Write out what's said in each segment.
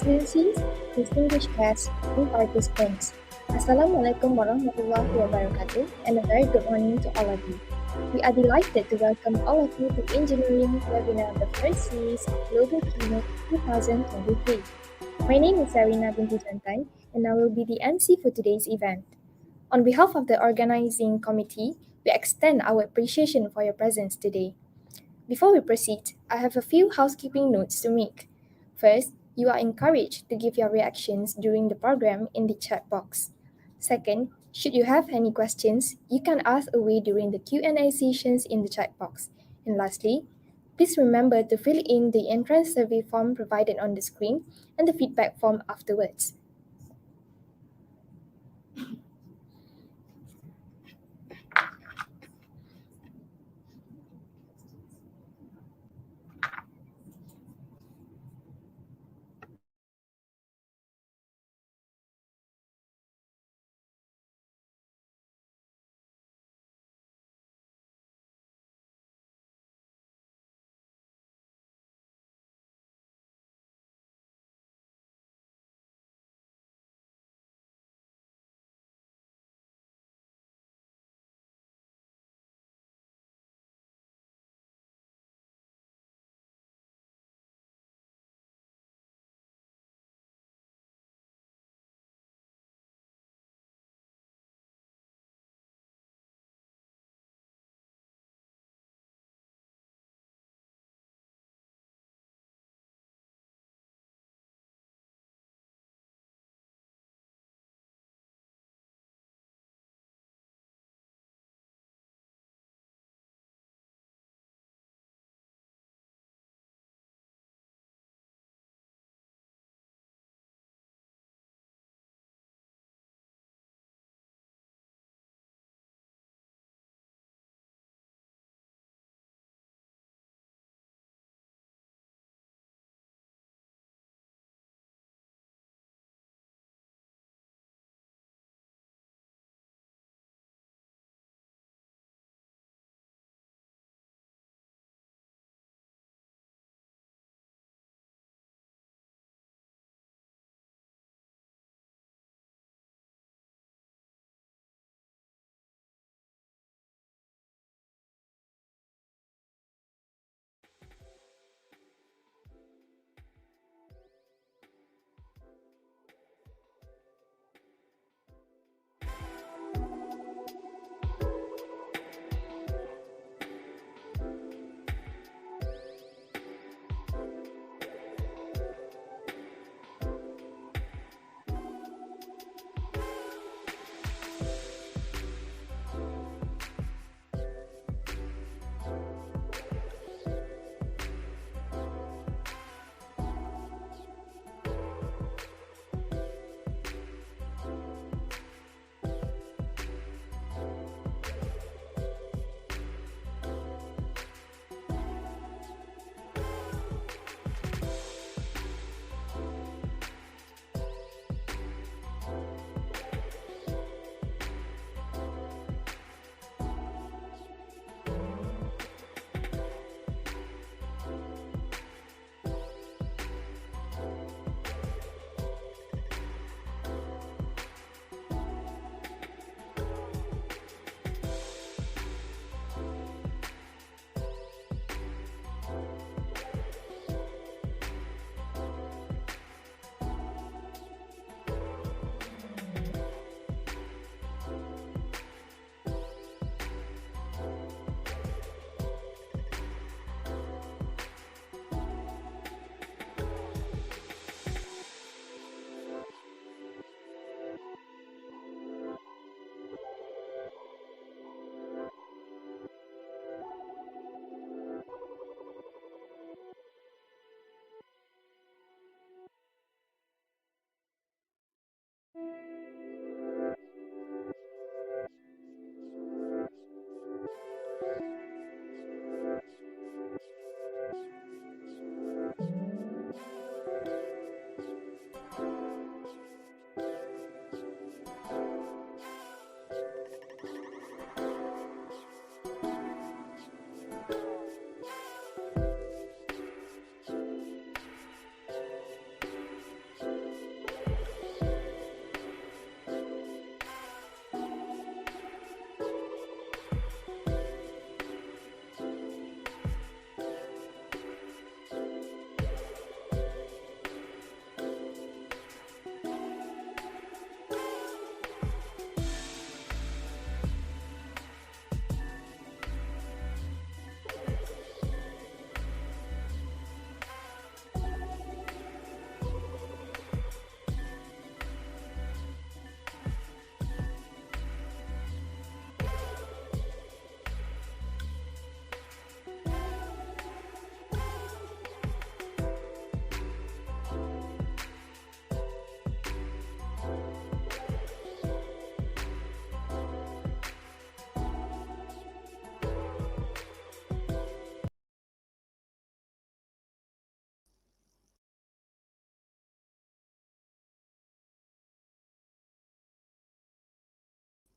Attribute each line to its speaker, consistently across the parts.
Speaker 1: Excellencies, distinguished guests, and participants. Assalamualaikum warahmatullahi wabarakatuh, and a very good morning to all of you. We are delighted to welcome all of you to Engineering webinar, the first series of Global Keynote 2023. My name is Sarina binti Jantan, and I will be the MC for today's event. On behalf of the organizing committee, we extend our appreciation for your presence today. Before we proceed, I have a few housekeeping notes to make. First, you are encouraged to give your reactions during the program in the chat box. Second, should you have any questions, you can ask away during the Q&A sessions in the chat box. And lastly, please remember to fill in the entrance survey form provided on the screen and the feedback form afterwards.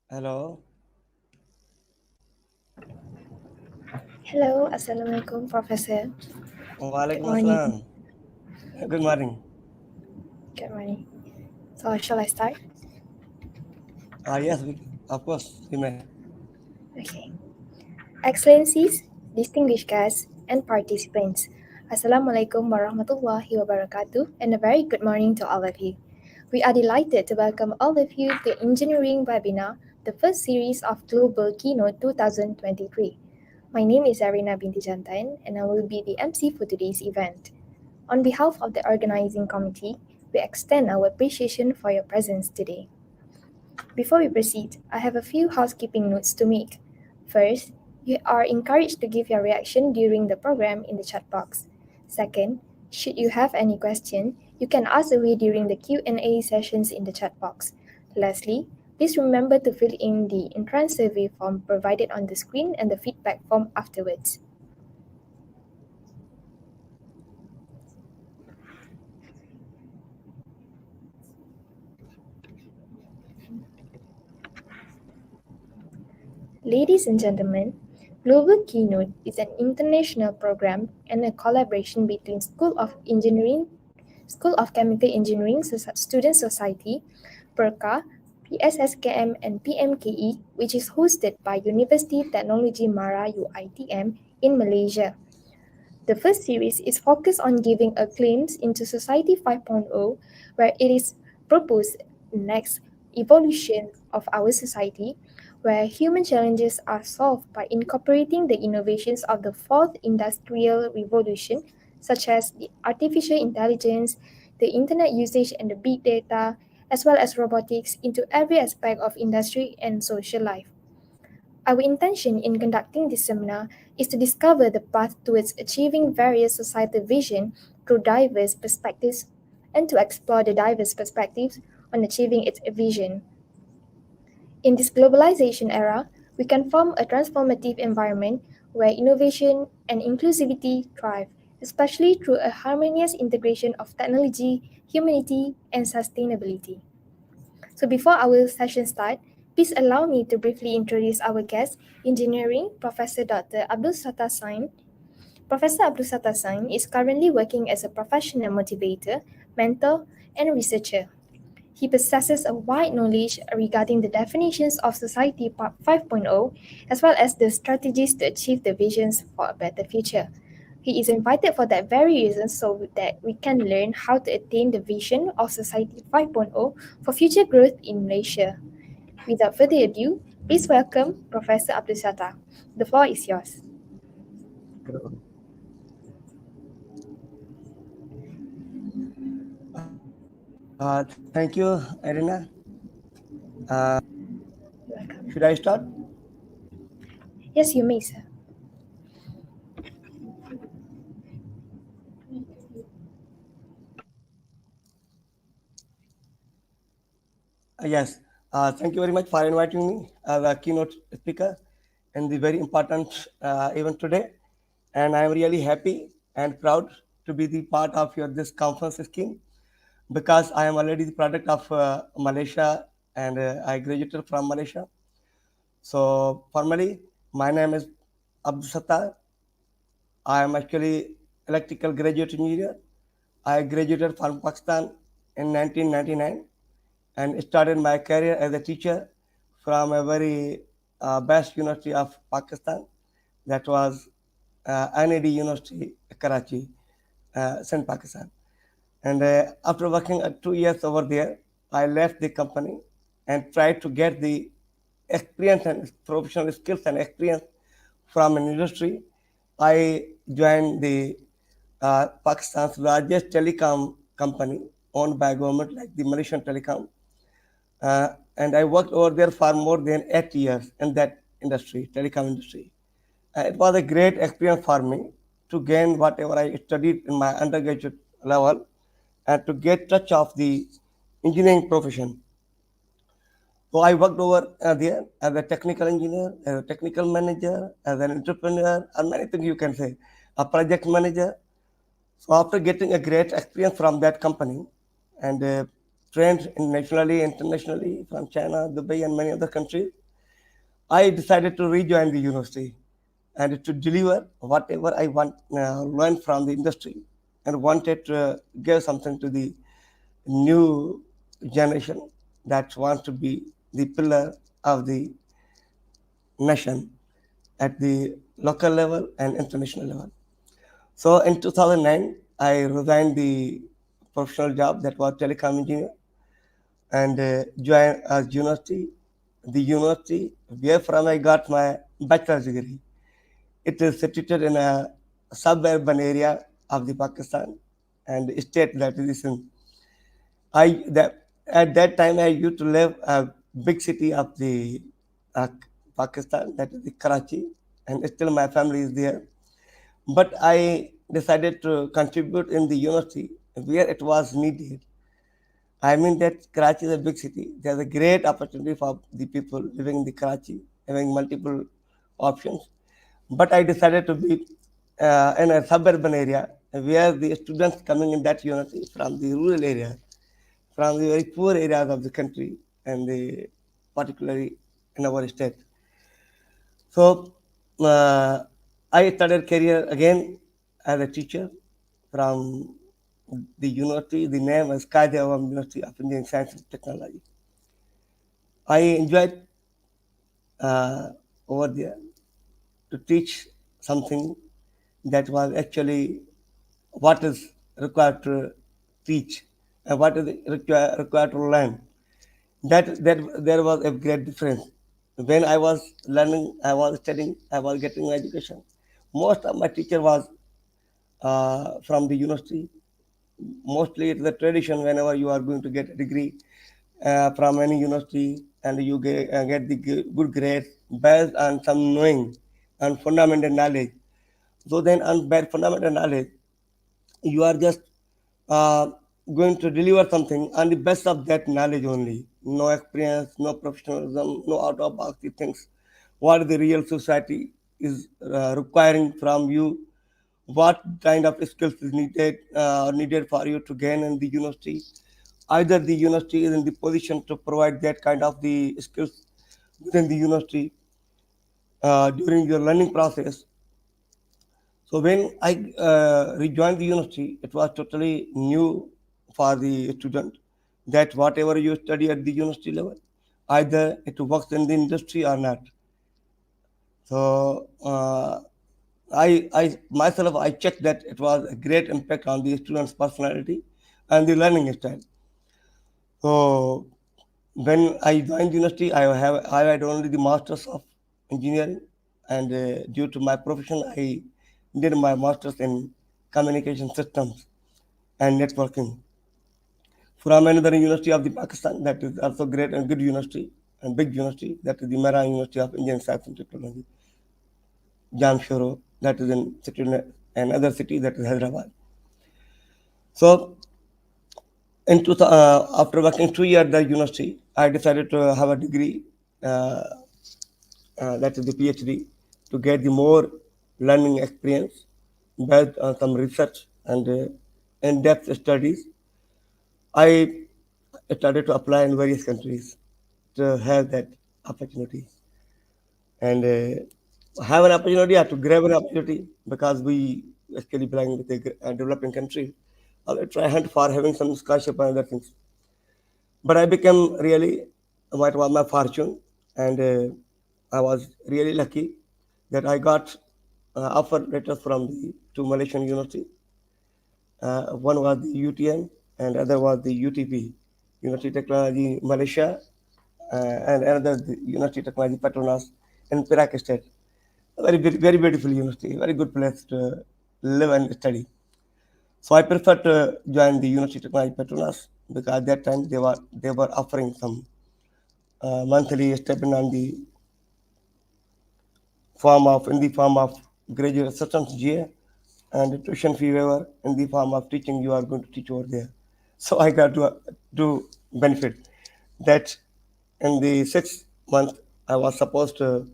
Speaker 2: Hello.
Speaker 1: Hello, Assalamualaikum, Professor. Good
Speaker 2: Walaikum
Speaker 1: morning.
Speaker 2: Assalam. Good morning.
Speaker 1: Good morning. So, shall I start?
Speaker 2: Yes, of course, we may.
Speaker 1: Okay. Excellencies, distinguished guests, and participants, Assalamualaikum warahmatullahi wabarakatuh, and a very good morning to all of you. We are delighted to welcome all of you to Engineering Webinar, the first series of Global Keynote 2023. My name is Arina Binti Jantan, and I will be the MC for today's event. On behalf of the organizing committee, we extend our appreciation for your presence today. Before we proceed, I have a few housekeeping notes to make. First, you are encouraged to give your reaction during the program in the chat box. Second, should you have any question, you can ask away during the Q&A sessions in the chat box. Lastly, please remember to fill in the entrance survey form provided on the screen and the feedback form afterwards. Ladies and gentlemen, Global Keynote is an international program and a collaboration between School of Chemical Engineering Student Society, PERCA, PSSKM, and PMKE, which is hosted by University Technology Mara UiTM in Malaysia. The first series is focused on giving a glimpse into Society 5.0, where it is proposed next evolution of our society, where human challenges are solved by incorporating the innovations of the fourth industrial revolution, such as the artificial intelligence, the internet usage and the big data, as well as robotics into every aspect of industry and social life. Our intention in conducting this seminar is to discover the path towards achieving various societal vision through diverse perspectives and to explore the diverse perspectives on achieving its vision. In this globalization era, we can form a transformative environment where innovation and inclusivity thrive, especially through a harmonious integration of technology, humanity, and sustainability. So before our session start, please allow me to briefly introduce our guest, Engineering Professor Dr. Abdul Sattar Saand. Professor Abdul Sattar Saand is currently working as a professional motivator, mentor, and researcher. He possesses a wide knowledge regarding the definitions of Society 5.0 as well as the strategies to achieve the visions for a better future. He is invited for that very reason so that we can learn how to attain the vision of Society 5.0 for future growth in Malaysia. Without further ado, please welcome Professor Abdul Sattar. The floor is yours.
Speaker 2: Thank you, Arina.
Speaker 1: Welcome.
Speaker 2: Should I start?
Speaker 1: Yes, you may, sir.
Speaker 2: Yes. Thank you very much for inviting me as a keynote speaker in the very important event today. And I am really happy and proud to be the part of your this conference scheme because I am already the product of Malaysia and I graduated from Malaysia. So formally, my name is Abdul Sattar. I am actually electrical graduate engineer. I graduated from Pakistan in 1999 and started my career as a teacher from a very best university of Pakistan. That was NAD University, Karachi, St. Pakistan. And after working 2 years over there, I left the company and tried to get the experience and professional skills and experience from an industry. I joined the Pakistan's largest telecom company owned by government, like the Malaysian Telecom. And I worked over there for more than 8 years in that industry, telecom industry. It was a great experience for me to gain whatever I studied in my undergraduate level and to get touch of the engineering profession. So I worked over there as a technical engineer, as a technical manager, as an entrepreneur, and many things you can say, a project manager. So after getting a great experience from that company, and trained nationally, internationally from China, Dubai, and many other countries. I decided to rejoin the university and to deliver whatever I want learn from the industry and wanted to give something to the new generation that wants to be the pillar of the nation at the local level and international level. So in 2009, I resigned the professional job that was telecom engineer and joined as university, the university where from I got my bachelor's degree. It is situated in a suburban area of the Pakistan and state that is in. At that time I used to live a big city of the uh, Pakistan, that is the Karachi, and still my family is there. But I decided to contribute in the university where it was needed. I mean that Karachi is a big city. There's a great opportunity for the people living in the Karachi, having multiple options. But I decided to be in a suburban area where the students coming in that university from the rural area, from the very poor areas of the country, and particularly in our state. So uh, I started career again as a teacher from the university. The name is Quaid-e-Awam University of Engineering Science and Technology. I enjoyed over there to teach something that was actually what is required to teach and what is required to learn. That there was a great difference. When I was learning, I was studying, I was getting education. Most of my teacher was from the university. Mostly it's the tradition whenever you are going to get a degree from any university and you get the good grades based on some knowing and fundamental knowledge. So then on bad fundamental knowledge, you are just uh, going to deliver something on the best of that knowledge only. No experience, no professionalism, no out of box things. What the real society is requiring from you, what kind of skills is needed for you to gain in the university. Either the university is in the position to provide that kind of the skills within the university during your learning process. So when I rejoined the university, it was totally new for the student that whatever you study at the university level, either it works in the industry or not. So I myself I checked that it was a great impact on the student's personality and the learning style. So when I joined university, I had only the masters of engineering, and due to my profession, I did my masters in communication systems and networking from another university of the Pakistan that is also great and good university and big university, that is the Mera University of Engineering Science and Technology, Jamshoro, that is in city, another city that is Hyderabad. So after working 2 years at the university, I decided to have a degree, uh, that is the PhD, to get the more learning experience based on some research and in-depth studies. I started to apply in various countries to have that opportunity and have an opportunity to grab an opportunity because we actually belong with a developing country. I'll try hunt for having some scholarship and other things. But I became really what was my fortune, and I was really lucky that I got offer letters from the two Malaysian university. One was the UTM, and other was the UTP, University Technology Malaysia, and another the University Technology Petronas in Perak State. A very beautiful university, very good place to live and study. So I prefer to join the University Technology Petronas because at that time they were offering some monthly stipend on the form of graduate assistance GA and tuition fee waiver in the form of teaching you are going to teach over there. So I got to benefit that in the 6 month I was supposed to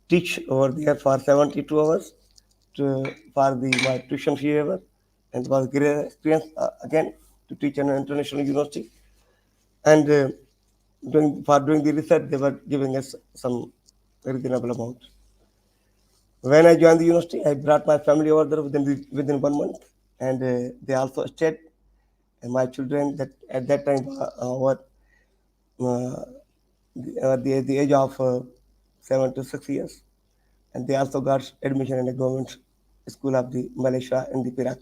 Speaker 2: teach over there for 72 hours for my tuition fee waiver, and it was great experience again to teach in an international university. and for doing the research, they were giving us some reasonable amount. When I joined the university, I brought my family over there within 1 month, and they also stayed. And my children that at that time were uh, the age of 7 to 6 years, and they also got admission in the government school of the Malaysia in the Perak.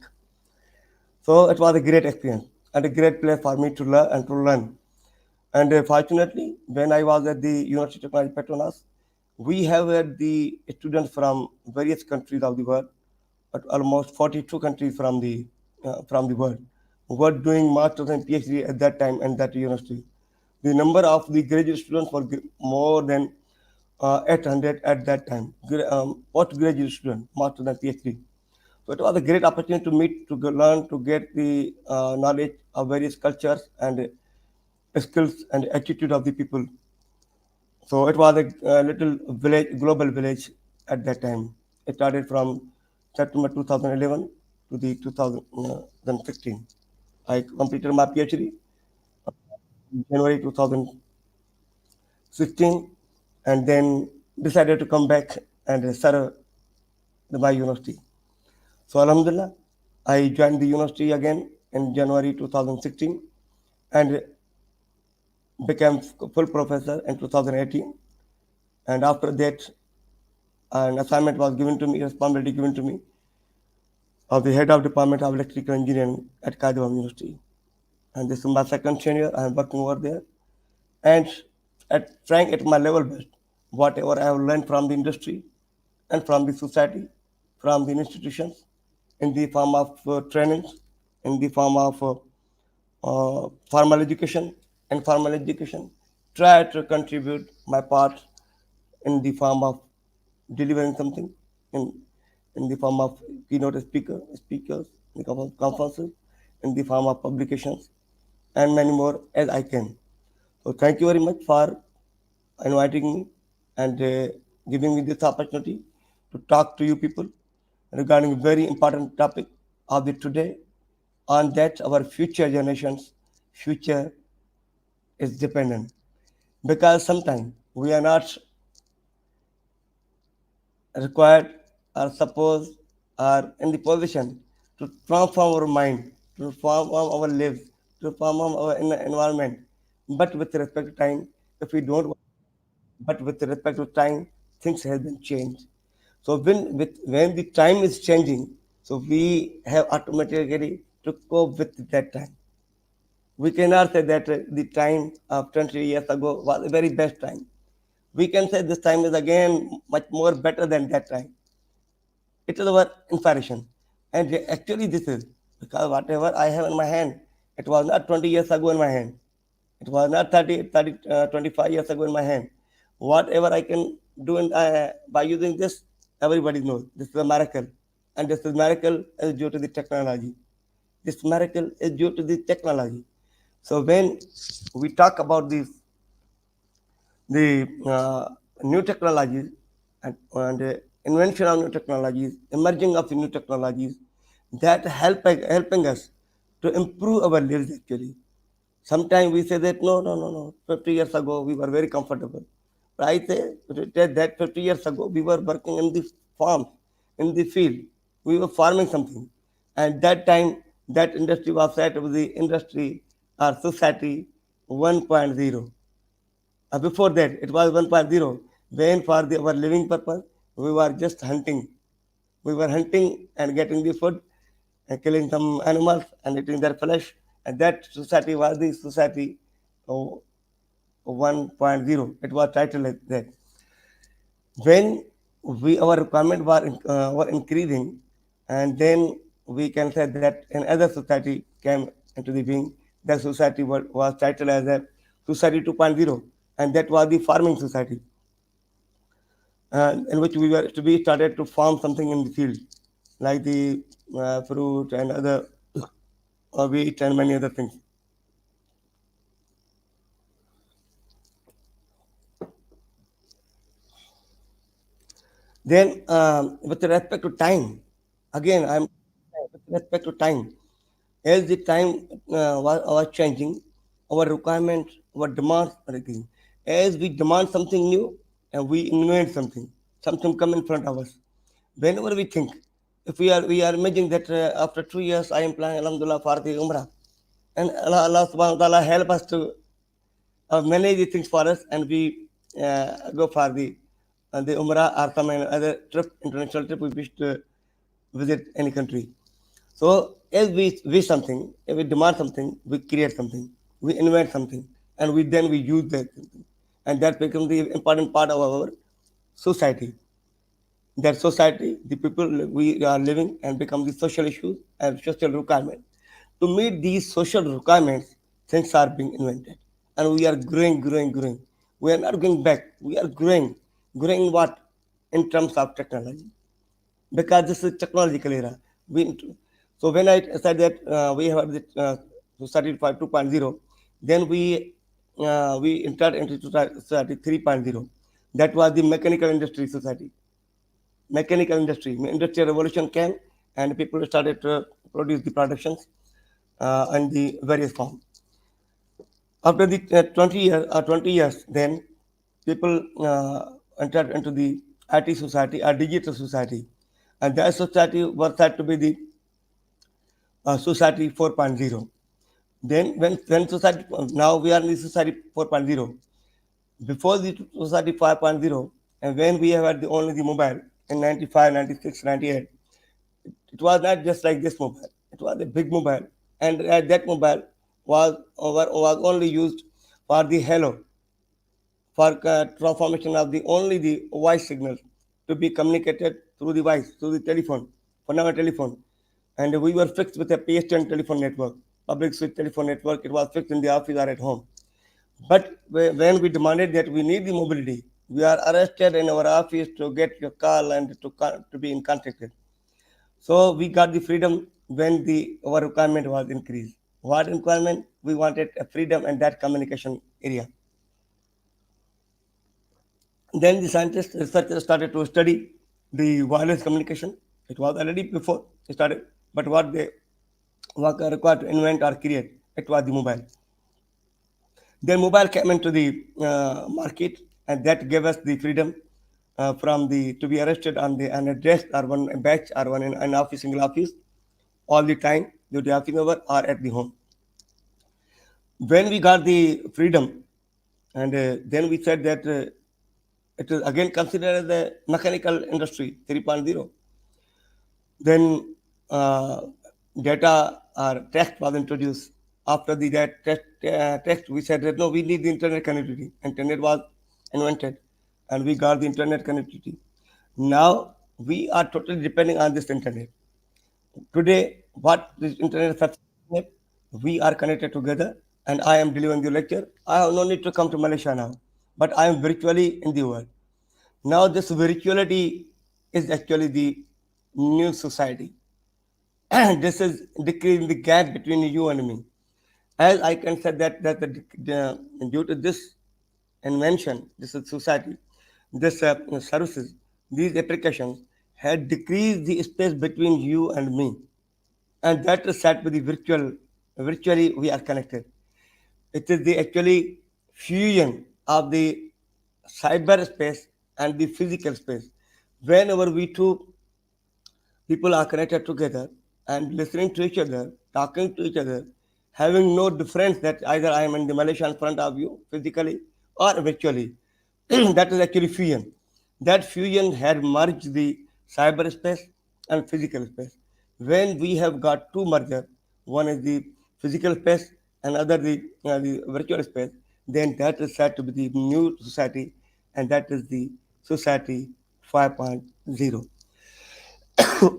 Speaker 2: So it was a great experience and a great place for me to learn and to learn. And fortunately, when I was at the University of Technology Petronas, we have had the students from various countries of the world, but almost 42 countries from the world, who were doing masters and PhD at that time and that university. The number of the graduate students were more than 800 at that time. Postgraduate student, masters and PhD. So it was a great opportunity to meet, to learn, to get the knowledge of various cultures and skills and attitude of the people. So it was a little village, global village at that time. It started from September 2011 to the 2016. I completed my PhD in January 2016 and then decided to come back and serve my university. So Alhamdulillah, I joined the university again in January 2016 and became full professor in 2018. And after that, an assignment was given to me, responsibility given to me of the head of department of electrical engineering at Quaid-e-Awam University. And this is my second tenure. I am working over there and at trying at my level best, whatever I have learned from the industry and from the society, from the institutions, in the form of trainings, in the form of formal education and formal education, try to contribute my part in the form of delivering something in in the form of keynote speakers, in the form of conferences, in the form of publications, and many more as I can. So thank you very much for inviting me and giving me this opportunity to talk to you people regarding a very important topic of the today, on that our future generations future is dependent, because sometimes we are not required or supposed or in the position to transform our mind, to transform our lives, to transform our environment. But with respect to time, if we don't, but with respect to time, things have been changed. So when the time is changing, so we have automatically to cope with that time. We cannot say that the time of 20 years ago was the very best time. We can say this time is again much more better than that time. It is our inspiration. And actually, this is because whatever I have in my hand, it was not 20 years ago in my hand. It was not 25 years ago in my hand. Whatever I can do by using this, everybody knows this is a miracle. And this is miracle is due to the technology. This miracle is due to the technology. So when we talk about the new technologies and invention of new technologies, emerging of new technologies that helping us to improve our lives actually. Sometimes we say that no. 50 years ago we were very comfortable. But I say that 50 years ago we were working in the farm, in the field. We were farming something. And that time that industry was said was the industry or society 1.0. Before that, it was 1.0. When for our living purpose, we were just hunting. We were hunting and getting the food and killing some animals and eating their flesh. And that society was the society of 1.0. It was titled like that. When our requirement were increasing, and then we can say that another society came into the being. That society was titled as a society 2.0, and that was the farming society, in which we were to be started to farm something in the field, like the fruit and other wheat and many other things. Then, with respect to time, again, I'm with respect to time, as the time was changing, our requirement, our demands are increasing. As we demand something new and we invent something come in front of us. Whenever we think, if we are imagining that after 2 years I am planning Alhamdulillah for the Umrah, and Allah Subhanahu wa Taala help us to manage the things for us, and we go for the Umrah or some other trip, international trip. We wish to visit any country. So as we wish something, if we demand something, we create something, we invent something, and we use that something, and that becomes the important part of our society. That society, the people we are living, and become the social issues and social requirements. To meet these social requirements, things are being invented, and we are growing, growing, growing. We are not going back. We are growing, growing what in terms of technology, because this is technological era. We, so when I said that we have the society 2.0, then we entered into society 3.0. That was the mechanical industry society. Mechanical industry, industrial revolution came, and people started to produce the productions in the various forms. After the 20 years, then people entered into the IT society, a digital society, and that society was said to be the society 4.0. Then when society, now we are in the society 4.0. Before the society 5.0, and when we have had only the mobile in 95, 96, 98, it was not just like this mobile. It was a big mobile, and that mobile was only used for the hello, for transformation of the only the voice signal to be communicated through the voice, through the telephone, for our telephone. And we were fixed with a PSTN telephone network, public switch telephone network. It was fixed in the office or at home. But when we demanded that we need the mobility, we are arrested in our office to get your call and to be in contact with. So we got the freedom when the our requirement was increased. What requirement? We wanted a freedom in that communication area. Then the scientists, researchers started to study the wireless communication. It was already before started, but what they were required to invent or create, it was the mobile. Then mobile came into the market, and that gave us the freedom from the to be arrested on the an address or one batch or one in an office, single office, all the time due to office hour or at the home. When we got the freedom, and then we said that it is again considered as a mechanical industry 3.0. Then data or text was introduced. After the that text, we said that no, we need the internet connectivity. Internet was invented, and we got the internet connectivity. Now we are totally depending on this internet. Today, what this internet subscription, we are connected together, and I am delivering the lecture. I have no need to come to Malaysia now, but I am virtually in the world. Now, this virtuality is actually the new society. This is decreasing the gap between you and me. As I can say that due to this invention, this is society, this services, these applications had decreased the space between you and me, and that is said to be virtual. Virtually, we are connected. It is the actually fusion of the cyberspace and the physical space. Whenever we two people are connected together and listening to each other, talking to each other, having no difference that either I am in the Malaysia in front of you physically or virtually. That is actually fusion. That fusion had merged the cyberspace and physical space. When we have got two merger, one is the physical space and other the virtual space, then that is said to be the new society, and that is the society 5.0.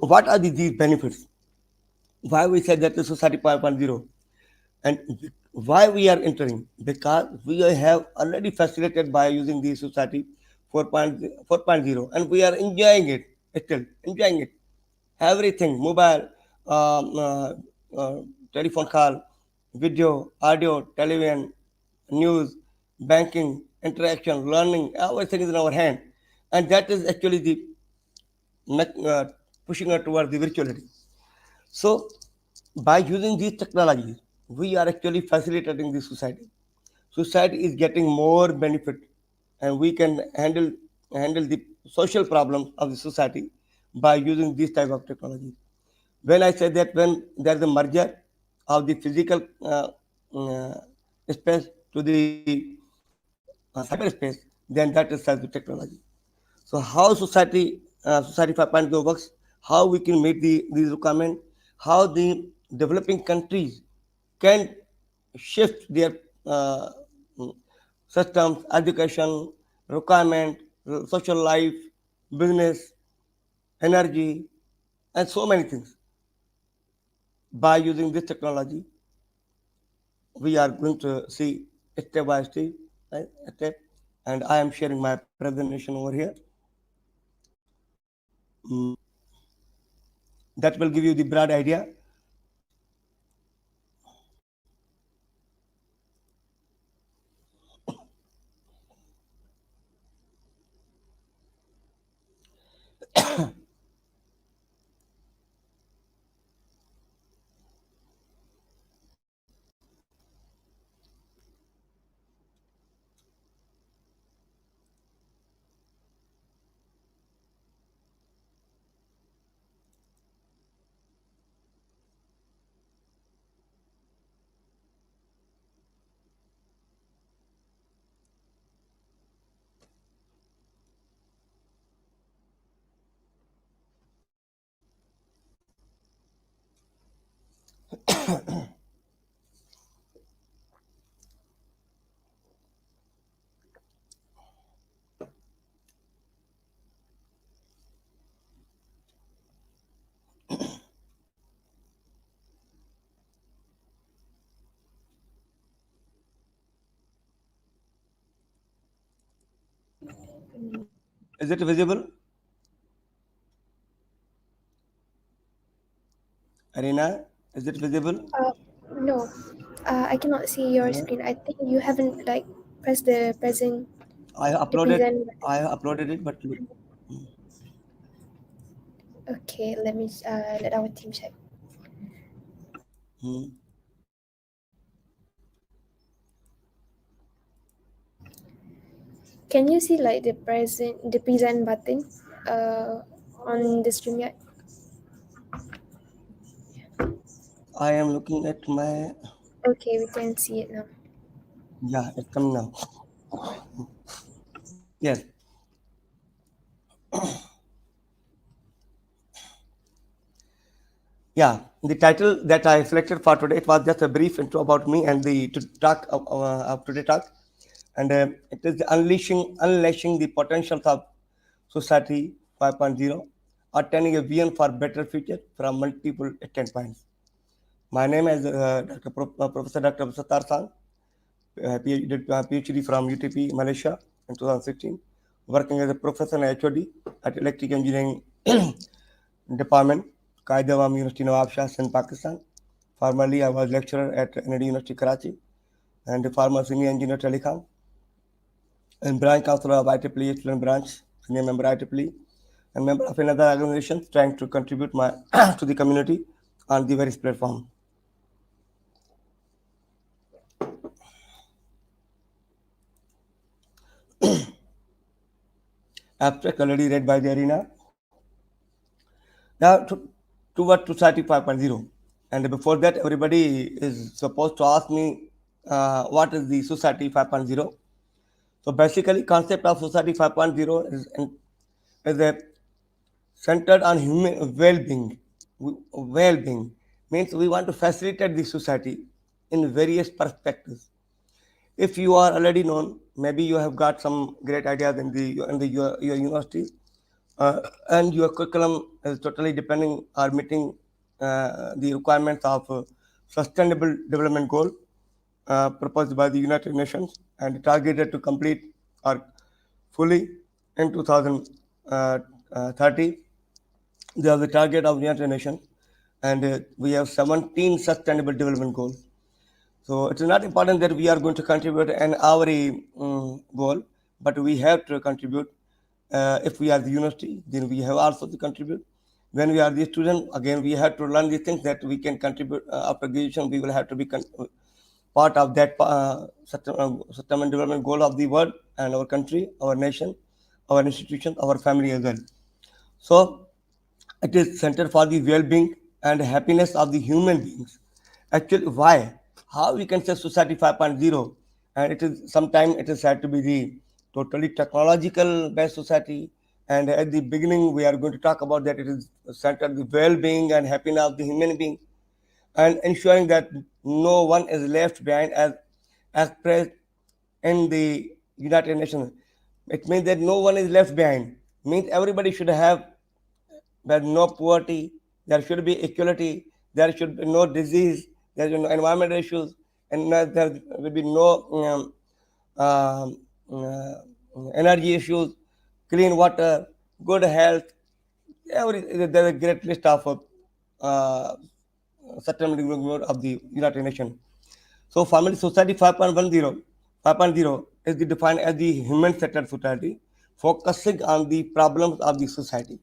Speaker 2: What are these benefits? Why we said that the society 5.0, and why we are entering? Because we have already facilitated by using the society 4.0, and we are enjoying it, still enjoying it. Everything, mobile, um, uh, uh, telephone call, video, audio, television, news, banking, interaction, learning, everything is in our hand. And that is actually the uh, pushing us towards the virtuality. So, by using these technologies, we are actually facilitating the society. Society is getting more benefit, and we can handle the social problems of the society by using this type of technology. When I say that when there is a merger of the physical uh, space to the cyberspace, then that is cyber technology. So how society 5.0 works, how we can meet these requirements, how the developing countries can shift their uh, systems, education, requirement, social life, business, energy, and so many things. By using this technology, we are going to see step by step, right, step. And I am sharing my presentation over here. That will give you the broad idea. Is it visible, Arena? Is it visible?
Speaker 1: No, I cannot see your
Speaker 2: No.
Speaker 1: screen. I think you haven't like pressed the present,
Speaker 2: I
Speaker 1: the
Speaker 2: uploaded.
Speaker 1: present button.
Speaker 2: I uploaded it, but look.
Speaker 1: Okay, let me let our team check.
Speaker 2: Hmm.
Speaker 1: Can you see like the present button uh on the stream yet?
Speaker 2: I am looking at my.
Speaker 1: Okay, we can see it now.
Speaker 2: Yeah, it's coming now. Yes. Yeah. The title that I selected for today, it was just a brief intro about me and the to talk of today talk, and it is the unleashing the potentials of society 5.0, attaining a vision for better future from multiple standpoints. My name is Professor Dr. Sattar Saand, PhD from UTP, Malaysia in 2016, working as a professor and HOD at Electric Engineering Department, Quaid-e-Awam University, Nawabshah, in Pakistan. Formerly, I was lecturer at NAD University, Karachi, and a former senior engineer telecom, and branch counselor of IEEE student branch, senior member IEEE, and member of another organization trying to contribute my to the community on the various platform. Abstract already read by the arena. Now to what society 5.0, and before that, everybody is supposed to ask me what is the society 5.0. So basically, concept of society 5.0 is a centered on human well-being. Well-being means we want to facilitate the society in various perspectives. If you are already known, maybe you have got some great ideas in your university, and your curriculum is totally depending or meeting the requirements of sustainable development goal proposed by the United Nations and targeted to complete or fully in 2030. They are the target of United Nations, and we have 17 sustainable development goals. So it is not important that we are going to contribute an hourly goal, but we have to contribute. If we are the university, then we have also to contribute. When we are the student, again we have to learn these things that we can contribute after graduation. We will have to be part of that sustainable development goal of the world and our country, our nation, our institutions, our family as well. So it is center for the well-being and happiness of the human beings. Actually, why? How we can say society 5.0, and it is sometimes it is said to be the totally technological based society. And at the beginning, we are going to talk about that it is centered the well-being and happiness of the human being, and ensuring that no one is left behind as pressed in the United Nations. It means that no one is left behind. Means everybody should have there no poverty, there should be equality, there should be no disease, there should be no environmental issues, and there will be no energy issues, clean water, good health. There's a great list of sustainable of the United Nations. So, Family Society 5.10 is defined as the human-centered society, focusing on the problems of the society.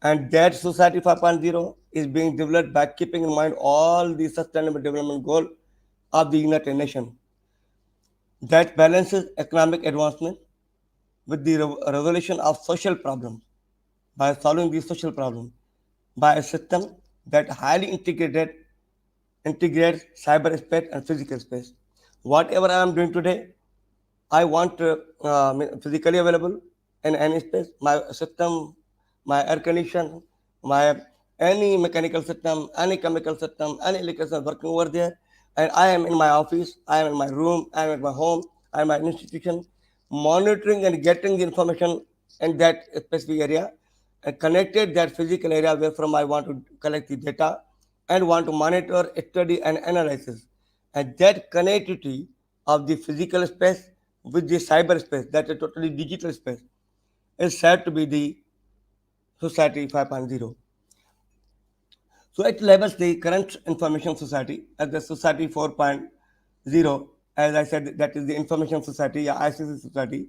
Speaker 2: And that Society 5.0 is being developed by keeping in mind all the Sustainable Development Goal of the United Nations that balances economic advancement with the resolution of social problems by solving these social problems by a system that highly integrates cyberspace and physical space. Whatever I am doing today, I want physically available in any space. My system, my air condition, my any mechanical system, any chemical system, any electrical system working over there. And I am in my office, I am in my room, I am at my home, I am in my institution, monitoring and getting the information in that specific area and connected that physical area where from I want to collect the data and want to monitor, study, and analysis. And that connectivity of the physical space with the cyberspace, that is totally digital space, is said to be the Society 5.0. So it labels the current information society as the Society 4.0. As I said, that is the information society, yeah, ICC society.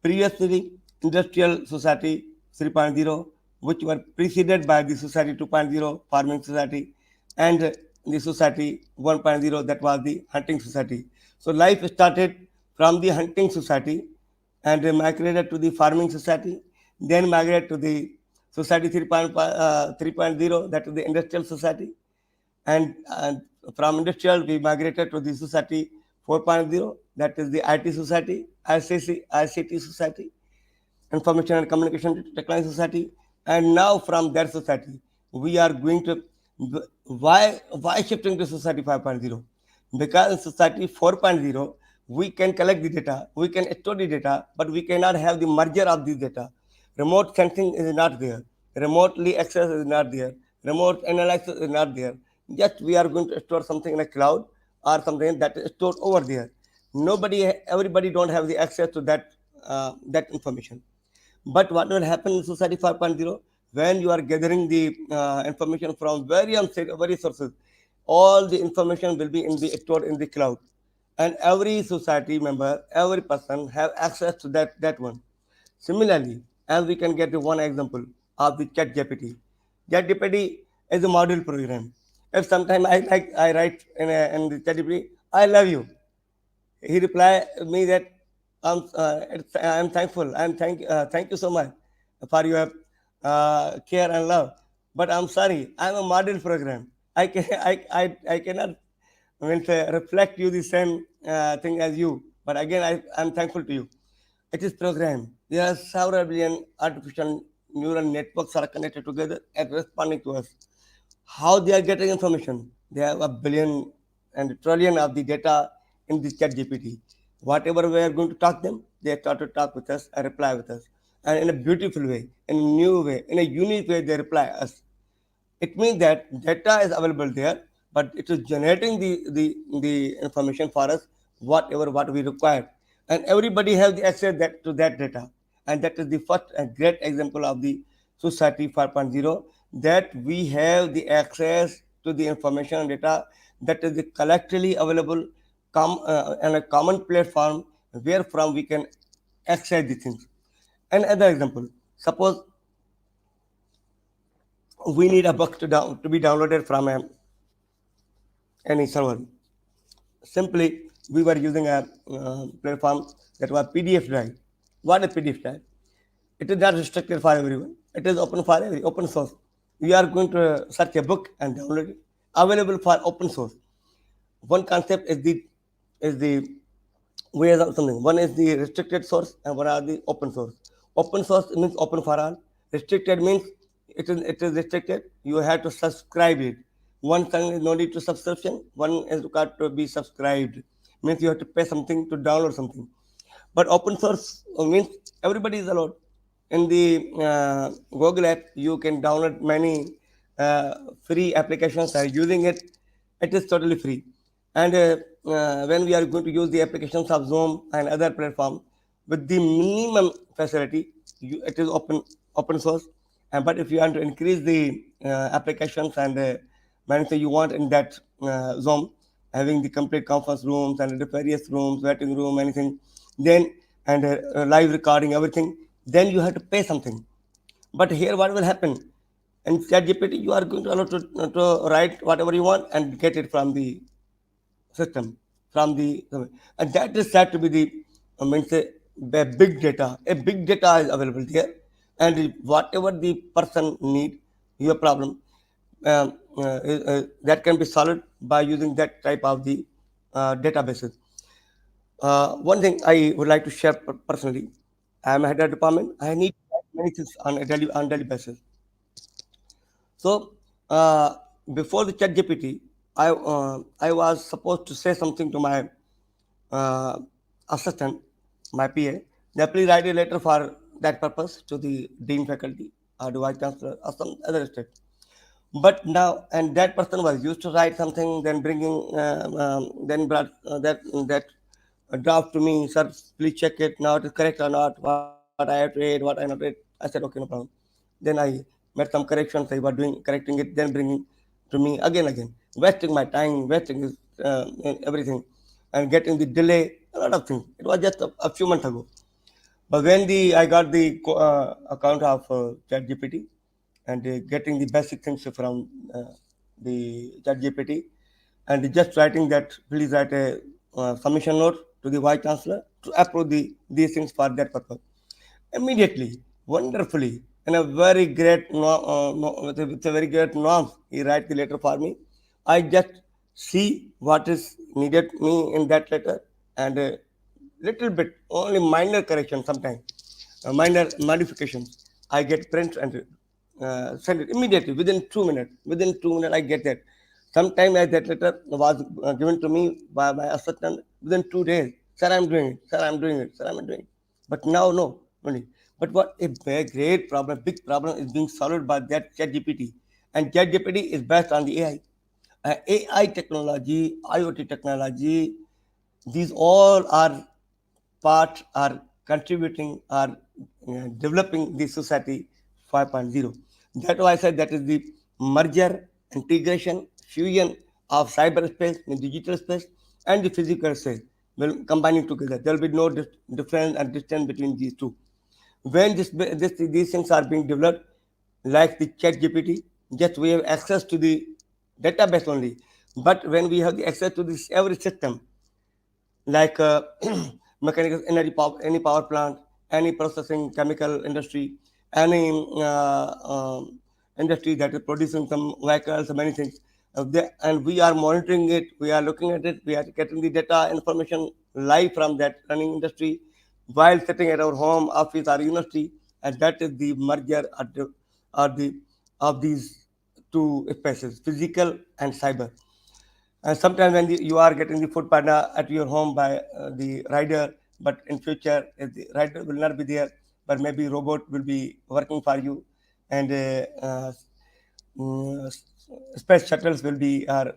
Speaker 2: Previously, industrial society 3.0, which were preceded by the society 2.0, farming society, and the society 1.0, that was the hunting society. So life started from the hunting society and migrated to the farming society, then migrated to the society 3.0, that is the industrial society, and from industrial we migrated to the society 4.0, that is the IT society, ICT society, Information and Communication Technology Society, and now from that society we are going to why shifting to Society 5.0? Because in Society 4.0 we can collect the data, we can store the data, but we cannot have the merger of the data. Remote sensing is not there, remotely access is not there, remote analysis is not there. Just we are going to store something in a cloud or something that is stored over there. Everybody don't have the access to that information. But what will happen in Society 5.0 when you are gathering the information from various sources? All the information will be stored in the cloud, and every society member, every person have access to that one. Similarly, as we can get one example of the Chat GPT. Chat GPT is a model program. If sometime I write in the Chat GPT, I love you, he replied me that I'm thankful. Thank you so much for your care and love. But I'm sorry, I'm a model program. I cannot reflect you the same thing as you. But again, I'm thankful to you. It is programmed. There are several billion artificial neural networks are connected together and responding to us. How they are getting information? They have a billion and a trillion of the data in this chat GPT. Whatever we are going to talk them, they start to talk with us and reply with us. And in a beautiful way, in a new way, in a unique way, they reply us. It means that data is available there, but it is generating the information for us, whatever what we require. And everybody has the access to that data. And that is the first and great example of the Society 5.0, that we have the access to the information and data that is collectively available on a common platform where from we can access the things. Another example, suppose we need a book to be downloaded from any server. Simply, we were using a platform that was PDF drive. What is PDF drive? It is not restricted for everyone. It is open for every open source. We are going to search a book and download it. Available for open source. One concept is the ways of something. One is the restricted source and one are the open source. Open source means open for all. Restricted means it is restricted. You have to subscribe it. One thing is no need to subscription. One is required to be subscribed. Means you have to pay something to download something. But open source means everybody is allowed. In the Google app, you can download many free applications. Are using it. It is totally free. And when we are going to use the applications of Zoom and other platforms with the minimum facility, it is open source. But if you want to increase the applications and many things you want in that Zoom, having the complete conference rooms and the various rooms, waiting room, anything, then and live recording everything, then you have to pay something. But here, what will happen? In ChatGPT, you are going to allow to write whatever you want and get it from the system, from the and that is said to be the means a big data. A big data is available here, and whatever the person need, your problem, that can be solved by using that type of the databases. One thing I would like to share personally, I am a head of department. I need to write many things on daily basis. So before the chat GPT, I was supposed to say something to my uh, assistant, my PA. They please write a letter for that purpose to the dean faculty or the vice chancellor or some other state. But now, and that person was used to write something, then bringing, then brought that draft to me, sir, please check it now, it is correct or not, what I have to read, what I not read. I said, okay, no problem. Then I made some corrections, I was doing, correcting it, then bringing to me again, wasting my time, wasting his, everything, and getting the delay, a lot of things. It was just a few months ago. But when the I got the account of ChatGPT and getting the basic things from the ChatGPT and just writing that, please write a submission note to the vice chancellor to approve these things for that purpose. Immediately, wonderfully, in a very great with a very great norm, he write the letter for me. I just see what is needed me in that letter and little bit, only minor correction sometimes, minor modifications. I get print and send it immediately within 2 minutes. Within 2 minutes, I get that. Sometime that letter was given to me by my assistant within 2 days. Sir, I'm doing it. Sir, I'm doing it. Sir, I'm doing it. But now, no, only. But what a great problem, big problem is being solved by that ChatGPT. And ChatGPT is based on the AI. AI technology, IoT technology, these all are part are contributing are developing the society 5.0. That's why I said that is the merger, integration, fusion of cyberspace, the digital space, and the physical space will combining together. There will be no difference and distance between these two. When these things are being developed, like the chat GPT, just we have access to the database only. But when we have the access to this every system, like mechanical energy power, any power plant, any processing chemical industry, any industry that is producing some vehicles, many things. And we are monitoring it, we are looking at it, we are getting the data information live from that running industry while sitting at our home, office, or university, and that is the merger or the of these two spaces, physical and cyber. And sometimes when you are getting the food panda at your home by the rider, but in future the rider will not be there, but maybe robot will be working for you, and mm, space shuttles will be or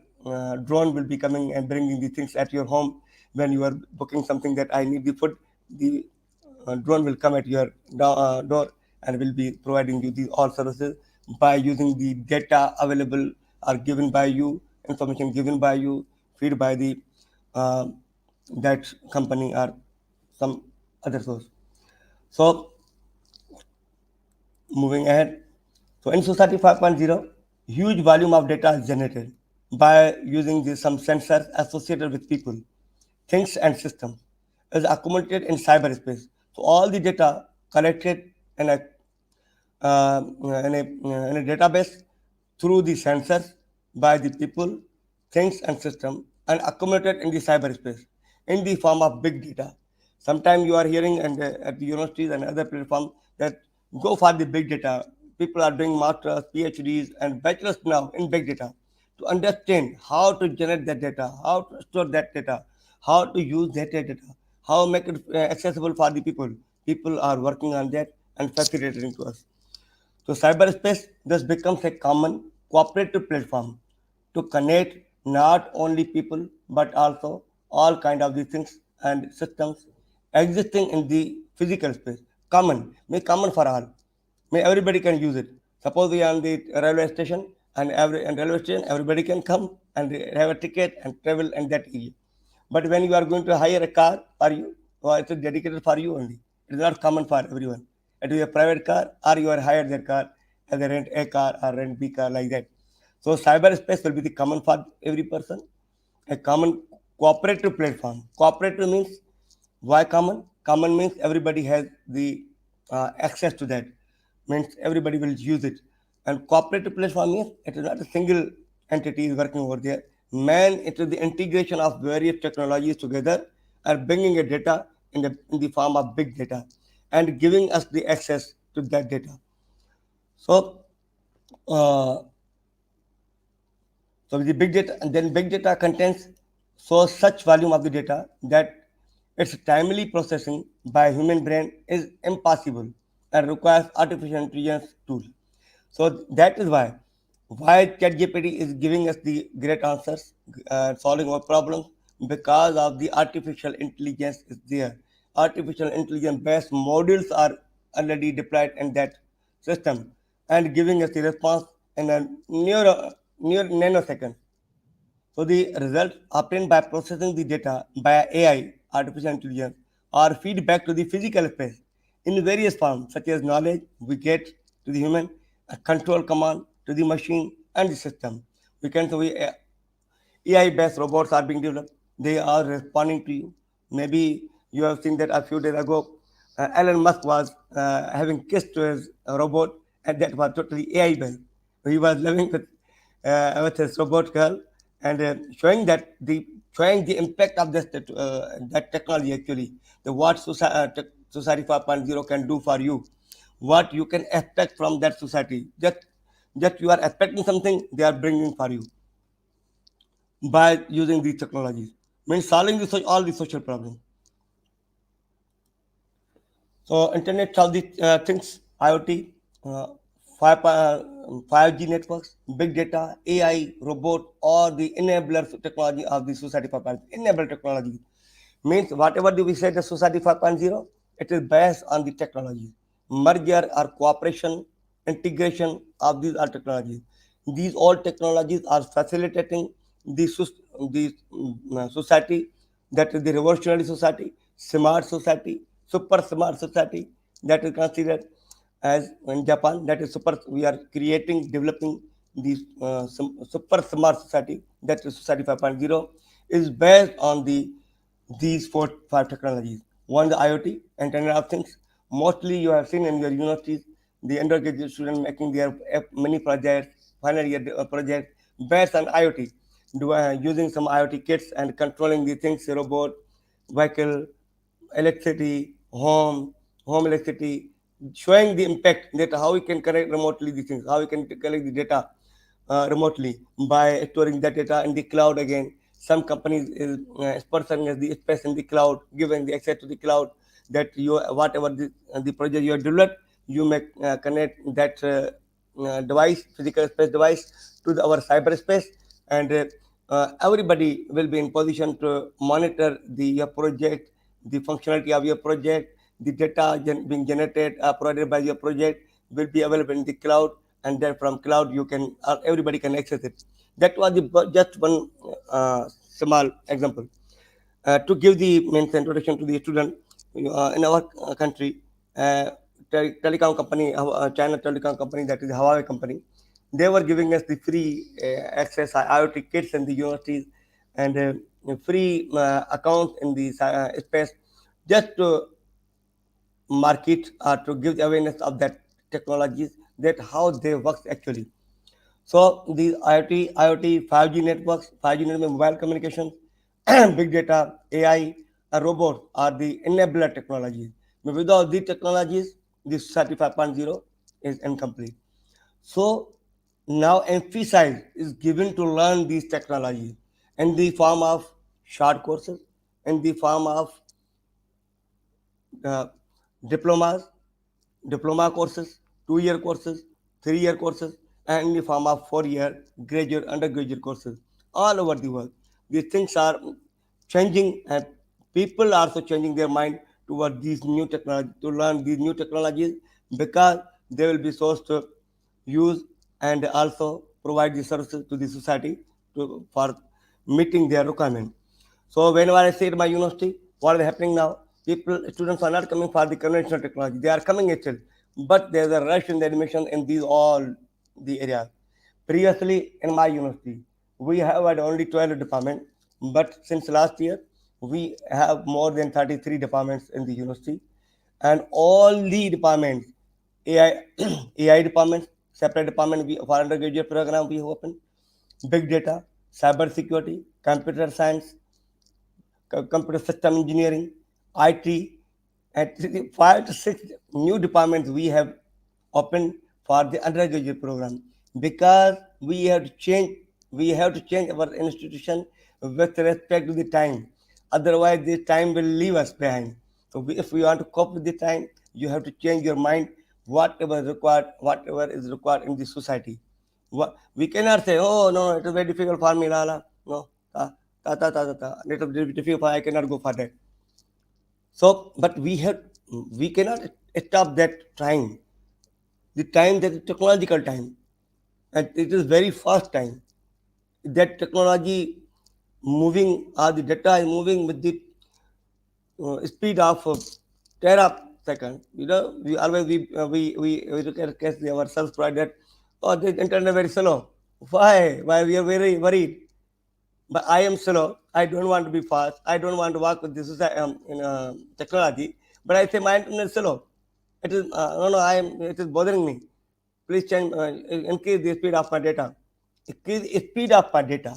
Speaker 2: drone will be coming and bringing the things at your home. When you are booking something that I need the food, the drone will come at your door and will be providing you these all services by using the data available or given by you, information given by you, feed by the uh, that company or some other source. So moving ahead, So in Society 5.0, huge volume of data is generated by using some sensors associated with people, things and systems is accumulated in cyberspace. So all the data collected in a in a database through the sensors by the people, things, and system, and accumulated in the cyberspace in the form of big data. Sometimes you are hearing and at the universities and other platforms that go for the big data. People are doing masters, PhDs, and bachelors now in big data to understand how to generate that data, how to store that data, how to use that data, how make it accessible for the people. People are working on that and facilitating to us. So cyberspace thus becomes a common cooperative platform to connect not only people but also all kind of these things and systems existing in the physical space. Common, may common for all. May everybody can use it. Suppose we are on the railway station and railway station everybody can come and have a ticket and travel in that area. But when you are going to hire a car for you, or it is dedicated for you only. It is not common for everyone. It is a private car or you are hired their car as a rent A car or rent B car like that. So cyberspace will be the common for every person, a common cooperative platform. Cooperative means why common? Common means everybody has the access to that. Means everybody will use it. And cooperative platform means it is not a single entity is working over there. Man, it is the integration of various technologies together and bringing a data in the form of big data and giving us the access to that data. So, uh, so the big data, and then big data contains so such volume of the data that its timely processing by human brain is impossible and requires artificial intelligence tool. So that is why ChatGPT is giving us the great answers, solving our problems because of the artificial intelligence is there. Artificial intelligence based modules are already deployed in that system and giving us the response in a near nanosecond. So the results obtained by processing the data by AI, artificial intelligence, are feedback to the physical space in various forms, such as knowledge we get to the human, a control command to the machine and the system. We can say AI-based robots are being developed. They are responding to you. Maybe you have seen that a few days ago, Elon Musk was having kissed to his robot, and that was totally AI-based. He was living with his robot girl and showing the impact of that technology actually, the what society 5.0 can do for you, what you can expect from that society. Just you are expecting something, they are bringing for you by using these technologies. Means solving all the social problems. So Internet of the things, IoT, uh, 5G networks, big data, AI, robot, or the enablers technology of the society 5.0. Enable technology means whatever we say the society 5.0, it is based on the technology. Merger or cooperation, integration of these all technologies. These all technologies are facilitating the society, that is the revolutionary society, smart society, super smart society, that is considered as in Japan, that is super. We are creating, developing these super smart society, that is society 5.0, is based on these four five technologies. One, the IoT, Internet of Things. Mostly you have seen in your universities the undergraduate students making their many projects, final year project based on IoT, using some IoT kits and controlling the things, robot, vehicle, electricity, home electricity, showing the impact that how we can connect remotely these things, how we can collect the data remotely by storing that data in the cloud again. Some companies is sponsoring us the space in the cloud, giving the access to the cloud that you whatever the project you have developed, you may connect that device, physical space device, to our cyberspace, and everybody will be in position to monitor the your project, the functionality of your project, the data being generated provided by your project will be available in the cloud, and then from cloud you can everybody can access it. That was just one small example to give the means introduction to the student in our country. Uh, telecom company, China telecom company, that is Huawei company. They were giving us the free access IoT kits in the universities and free account in the space, just to market or to give the awareness of that technologies, that how they work actually. So the IoT, 5G networks, 5G network, mobile communications, big data, AI, and robots are the enabler technologies. But without these technologies, this society 5.0 is incomplete. So now emphasis is given to learn these technologies in the form of short courses, in the form of uh, diplomas, diploma courses, 2 year courses, 3 year courses, and in the form of 4 year graduate, undergraduate courses all over the world. These things are changing, and people are also changing their mind toward these new technology to learn these new technologies, because they will be sourced to use and also provide the services to the society for meeting their requirement. So whenever I say at my university, what is happening now? Students are not coming for the conventional technology. They are coming still, but there is a rush in the admission in these all the areas. Previously, in my university, we have had only 12 departments, but since last year, we have more than 33 departments in the university, and all the departments, AI, AI departments, separate department for undergraduate program we open, big data, cyber security, computer science, computer system engineering, IT, and 5 to 6 new departments we have opened for the undergraduate program, because we have to change our institution with respect to the time. Otherwise, the time will leave us behind. So if we want to cope with the time, you have to change your mind, whatever is required in the society. We cannot say, oh no, it is very difficult for me, lala. No, it is difficult. I cannot go for that. So, but we cannot stop that time. The time, that is technological time, and it is very fast time. That technology moving, or the data is moving with the speed of terasecond. We always we look at case ourselves pride that, oh, the internet very slow. Why? Why we are very worried? But I am slow. I don't want to be fast. I don't want to work with this in technology. But I say my internet is slow. It is no, no. I am. It is bothering me. Please change, increase the speed of my data. Increase the speed of my data,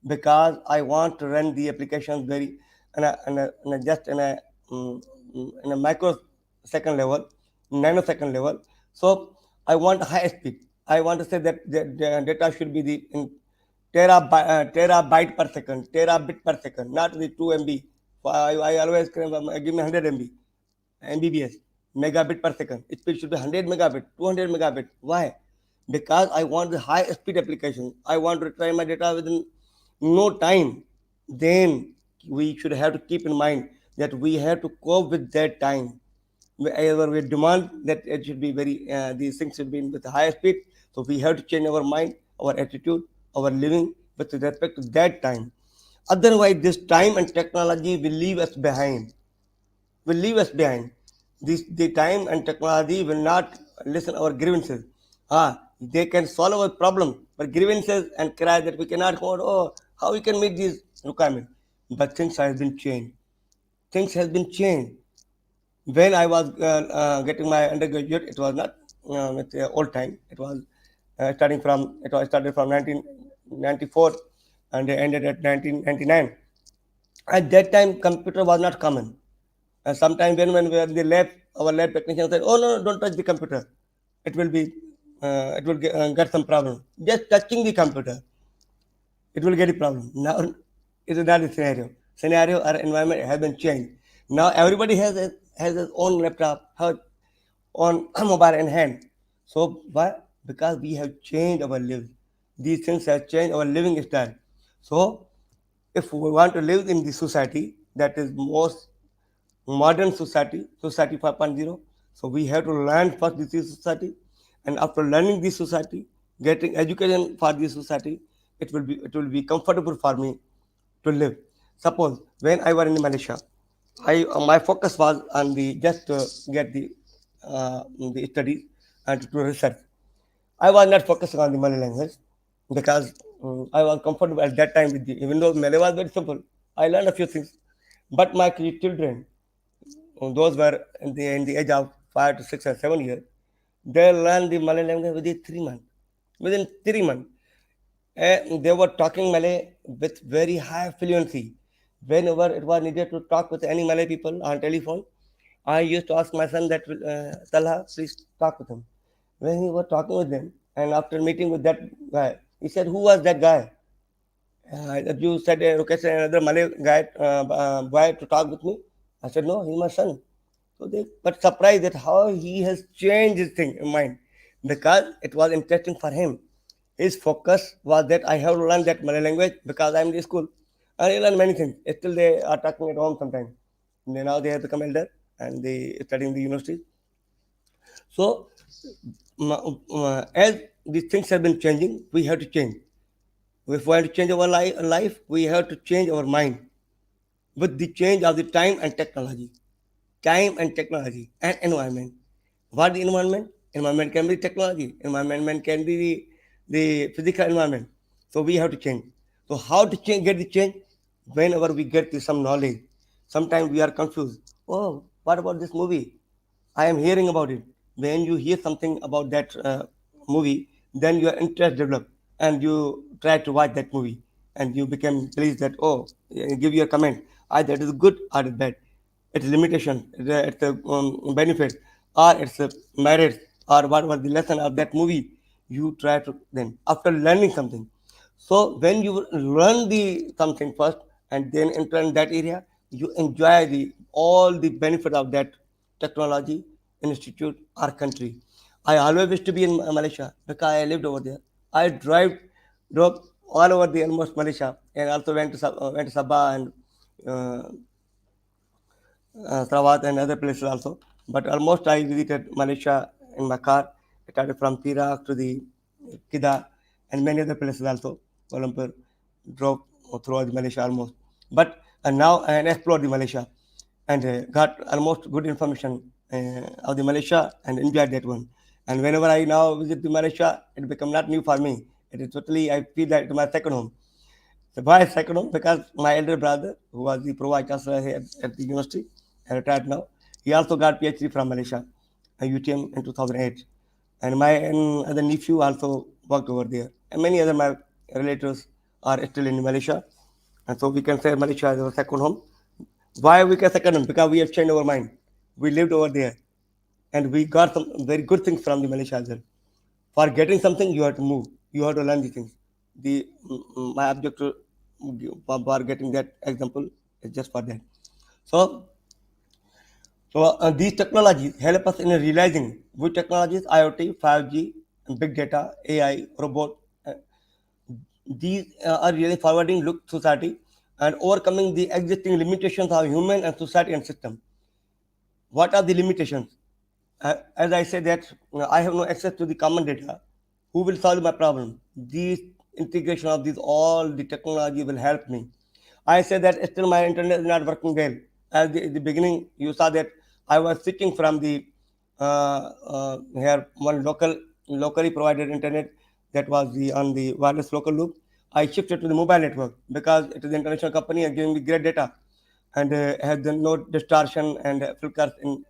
Speaker 2: because I want to run the applications very just in a microsecond level, nanosecond level. So I want high speed. I want to say that the data should be the in terabyte per second, terabit per second, not the 2 MB. I always claim, give me 100 MB. Mbps, megabit per second. Speed should be 100 megabit, 200 megabit. Why? Because I want the high speed application. I want to try my data within no time. Then we should have to keep in mind that we have to cope with that time. Wherever we demand that it should be very, these things should be with high speed. So we have to change our mind, our attitude, our living with respect to that time. Otherwise, this time and technology will leave us behind, will leave us behind. The time and technology will not listen our grievances. They can solve our problem, but grievances and cry that we cannot hold. Oh, how we can meet these requirements? But things have been changed. Things has been changed. When I was getting my undergraduate, it was not with old time. It was starting from. It was started from 1994 and ended at 1999. At that time, computer was not common. And sometimes when we are in the lab, our lab technician said, "Oh no, no, don't touch the computer. It will be, it will get some problem. Just touching the computer, it will get a problem." Now, it is not the scenario. Scenario or environment has been changed. Now everybody has his own laptop, has on mobile in hand. So why? Because we have changed our lives. These things have changed our living style. So if we want to live in the society that is most modern society, society 5.0. So we have to learn first this is society, and after learning this society, getting education for this society, it will be comfortable for me to live. Suppose when I was in Malaysia, I my focus was on the just to get the the studies and to do research. I was not focusing on the Malay language because I was comfortable at that time with the, even though Malay was very simple, I learned a few things. But my children, those were in the age of 5 to 6 or 7 years, they learned the Malay language within 3 months. Within 3 months, they were talking Malay with very high fluency. Whenever it was needed to talk with any Malay people on telephone, I used to ask my son that, Talha, please talk with him. When he was talking with them, and after meeting with that guy, he said, "Who was that guy? You said okay, sir, another Malay guy, boy to talk with me." I said, "No, he's my son." So they got surprised at how he has changed his thing mind because it was interesting for him. His focus was that I have to learn that Malay language because I'm in the school. And he learned many things. Still, they are talking at home sometimes. Now they have become elder and they study in the university. So, as these things have been changing, we have to change. If we want to change our life, we have to change our mind with the change of the time and technology. Time and technology and environment. What the environment? Environment can be technology. Environment can be the physical environment. So we have to change. So how to change, get the change? Whenever we get to some knowledge, sometimes we are confused. Oh, what about this movie? I am hearing about it. When you hear something about that movie, then your interest develops and you try to watch that movie and you become pleased that, oh, give your comment. Either it is good or it is bad. Its limitation, its benefits, or its merits, or what was the lesson of that movie. You try to then after learning something. So when you learn the something first and then enter in that area, you enjoy the all the benefit of that technology, institute, or country. I always wish to be in Malaysia because I lived over there. I drove all over the almost Malaysia and also went to Sabah and uh, Sarawak and other places also. But almost I visited Malaysia in my car. I started from Perak to the Kedah and many other places also. Kuala Lumpur, drove throughout Malaysia almost. But now I explored the Malaysia and got almost good information of the Malaysia and enjoyed that one. And whenever I now visit the Malaysia, it become not new for me. It is totally, I feel that it's my second home. So why second home? Because my elder brother, who was the pro vice chancellor here at the university, retired now, he also got PhD from Malaysia, UTM in 2008. And my other nephew also worked over there. And many other my relatives are still in Malaysia. And so we can say Malaysia is our second home. Why we can second home? Because we have changed our mind. We lived over there and we got some very good things from the Malaysia as well. For getting something, you have to move. You have to learn the things. The my objective for getting that example is just for that. So, these technologies help us in realizing which technologies IoT, 5G, big data, AI, robot. uh, these are really forwarding look society and overcoming the existing limitations of human and society and system. What are the limitations? As I said that I have no access to the common data. Who will solve my problem? These integration of these all the technology will help me. I say that still my internet is not working well. At the beginning, you saw that I was switching from the here one locally provided internet that was the on the wireless local loop. I shifted to the mobile network because it is an international company and giving me great data and has no distortion and flickers in